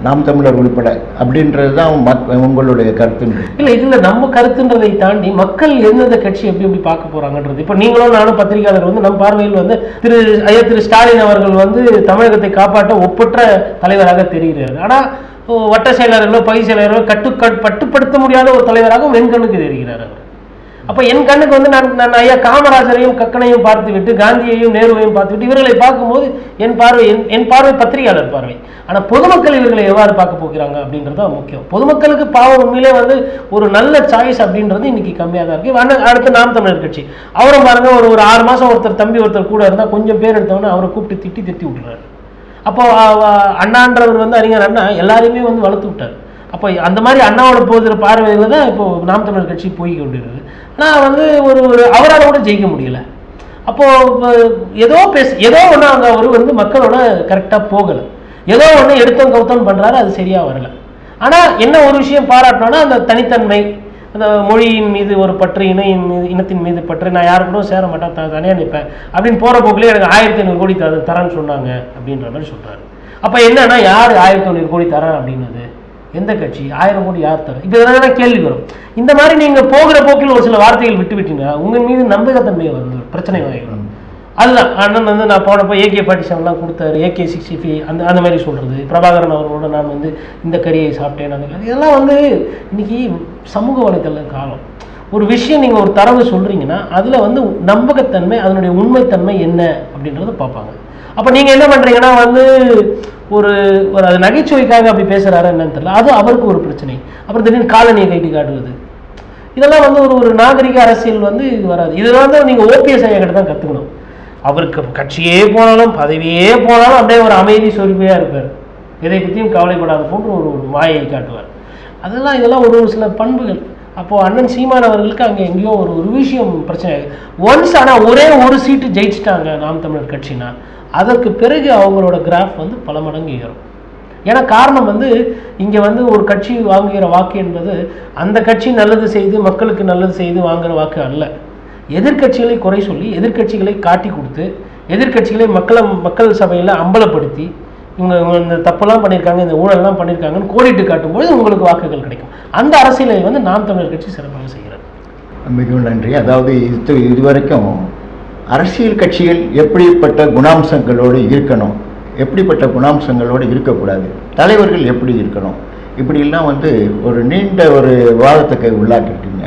நாம் தமிழர் உள்பட அப்படின்றது தான் உங்களுடைய கருத்து. இல்லை, இதில் நம்ம கருத்துன்றதை தாண்டி மக்கள் எந்தெந்த கட்சி எப்படி பார்க்க போகிறாங்கன்றது. இப்போ நீங்களும் நானும் பத்திரிகையாளர் நம்ம பார்வையில் திரு ஸ்டாலின் அவர்கள் தமிழகத்தை காப்பாற்ற ஒப்பற்ற தலைவராக தெரிகிறார். ஆனால் வட்ட செயலாளர்களோ பகுதி செயலாளர்களோ கட்டுப்படுத்த முடியாத ஒரு தலைவராக வெண்கண்ணுக்கு தெரிகிறார் அவர். அப்போ என் கண்ணுக்கு வந்து நான் ஐயா காமராஜரையும் கக்கனையும் பார்த்து விட்டு காந்தியையும் நேருவையும் பார்த்து விட்டு இவர்களை பார்க்கும்போது என் பார்வை பத்திரிகையாளர் பார்வை. ஆனால் பொதுமக்கள் இவர்களை எவ்வாறு பார்க்க போகிறாங்க அப்படின்றது முக்கியம். பொதுமக்களுக்கு பாவம் உண்மையிலே வந்து ஒரு நல்ல சாய்ஸ் அப்படின்றது இன்னைக்கு கம்மியாக தான் இருக்கு. அடுத்து நாம் தமிழர் கட்சி அவரும் பாருங்க, ஒரு 6 மாதம் ஒருத்தர் கூட இருந்தால் கொஞ்சம் பேர் எடுத்தவொன்னே அவரை கூப்பிட்டு திட்டி விட்டுறாரு. அப்போ அண்ணான்றவர் வந்து அறிஞர் அண்ணா எல்லாரையுமே வந்து வளர்த்து விட்டார். அப்போ அந்த மாதிரி அண்ணாவோட போகிற பார்வையில் தான் இப்போ நாம் தமிழர் கட்சி போய் கொண்டிருக்குது. ஆனால் வந்து ஒரு அவரால் கூட ஜெயிக்க முடியல. அப்போது ஏதோ ஒன்று அங்கே அவர் வந்து மக்களோட கரெக்டாக போகலை, ஏதோ ஒன்று எடுத்தோம் கவுத்தோன்னு பண்ணுறாரு, அது சரியாக வரலை. ஆனால் என்ன ஒரு விஷயம் பாராட்டினோன்னா அந்த தனித்தன்மை, அந்த மொழியின் மீது ஒரு பற்று, இனத்தின் மீது பற்று, நான் யாரு கூட சேர மாட்டேன், தனியாக நிற்பேன் அப்படின்னு போகிற போக்கிலே எனக்கு 1500 கோடி தரேன்னு சொன்னாங்க அப்படின்ற மாதிரி சொல்கிறாரு. அப்போ என்னன்னா யார் 1500 கோடி தரேன் அப்படின்னது, எந்த கட்சி, 1000 கோடி யார் தர, இப்போ இதெல்லாம் கேள்வி வரும். இந்த மாதிரி நீங்கள் போகிற போக்கில் ஒரு சில வார்த்தைகள் விட்டீங்கன்னா உங்கள் மீது நம்பகத்தன்மை வந்து பிரச்சனை வரும். அதுதான் அண்ணன் வந்து நான் போனப்போ AK-47 கொடுத்தாரு, AK-65 அந்த மாதிரி சொல்கிறது, பிரபாகரன் அவர்களோட நான் வந்து இந்த கறியை சாப்பிட்டேன், அந்த இதெல்லாம் வந்து இன்னைக்கு சமூக வலைத்தள காலம். ஒரு விஷயம் நீங்கள் ஒரு தரவு சொல்கிறீங்கன்னா அதில் வந்து நம்பகத்தன்மை, அதனுடைய உண்மைத்தன்மை என்ன அப்படின்றத பார்ப்பாங்க. அப்போ நீங்கள் என்ன பண்ணுறீங்கன்னா வந்து ஒரு அது நகைச்சுவைக்காக அப்படி பேசுகிறாரு என்னன்னு தெரியல, அது அவருக்கு ஒரு பிரச்சனை. அப்புறம் திடீர்னு காலனியை கைட்டி காட்டுவது, இதெல்லாம் வந்து ஒரு நாகரிக அரசியல் வந்து இது வராது. இதெல்லாம் தான் நீங்கள் OPS ஐயா கிட்ட தான் கற்றுக்கணும். அவருக்கு கட்சியே போனாலும் பதவியே போனாலும் அப்படியே ஒரு அமைதி சொருமையாக இருப்பார், எதை பற்றியும் கவலைப்படாத போன்று ஒரு மாயை காட்டுவார். இதெல்லாம் ஒரு சில பண்புகள். அப்போது அண்ணன் சீமான் அவர்களுக்கு அங்கே எங்கேயோ ஒரு விஷயம் பிரச்சனை ஒன்ஸ். ஆனால் ஒரே ஒரு சீட்டு ஜெயிச்சிட்டாங்க நாம் தமிழர் கட்சினா அதற்கு பிறகு அவங்களோட கிராஃப் வந்து பல மடங்கு ஏறும். ஏன்னா காரணம் வந்து இங்கே வந்து ஒரு கட்சி வாங்குகிற வாக்கு என்பது அந்த கட்சி நல்லது செய்து மக்களுக்கு நல்லது செய்து வாங்குகிற வாக்கு அல்ல. எதிர்கட்சிகளை குறை சொல்லி, எதிர்கட்சிகளை காட்டி கொடுத்து, எதிர்கட்சிகளை மக்கள் சபையில் அம்பலப்படுத்தி இவங்க இந்த தப்பெல்லாம் பண்ணியிருக்காங்க, இந்த ஊழல்லாம் பண்ணியிருக்காங்கன்னு கோடிட்டு காட்டும்போது உங்களுக்கு வாக்குகள் கிடைக்கும். அந்த அரசியலை வந்து நாம் தமிழர் கட்சி சிறப்பாக செய்கிறது. மிகவும் நன்றி. அதாவது இதுவரைக்கும் அரசியல் கட்சிகள் எப்படிப்பட்ட குணாம்சங்களோடு இருக்கணும், எப்படிப்பட்ட குணாம்சங்களோடு இருக்கக்கூடாது, தலைவர்கள் எப்படி இருக்கணும், இப்படிலாம் வந்து ஒரு நீண்ட ஒரு விவாதத்துக்கு உள்ளாக்கிட்டீங்க.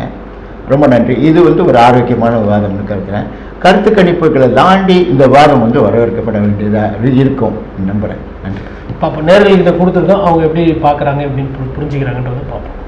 ரொம்ப நன்றி. இது வந்து ஒரு ஆரோக்கியமான விவாதம்னு கருதுகிறேன். கருத்து கணிப்புகளை தாண்டி இந்த விவாதம் வந்து வரவேற்கப்பட வேண்டியதாக இருக்கும் நம்புகிறேன். நன்றி. பார்ப்போம், நேயர்கள்கிட்ட கொடுத்துருக்கோம், அவங்க எப்படி பார்க்குறாங்க, எப்படின்னு புரிஞ்சுக்கிறாங்கன்றதை பார்ப்போம்.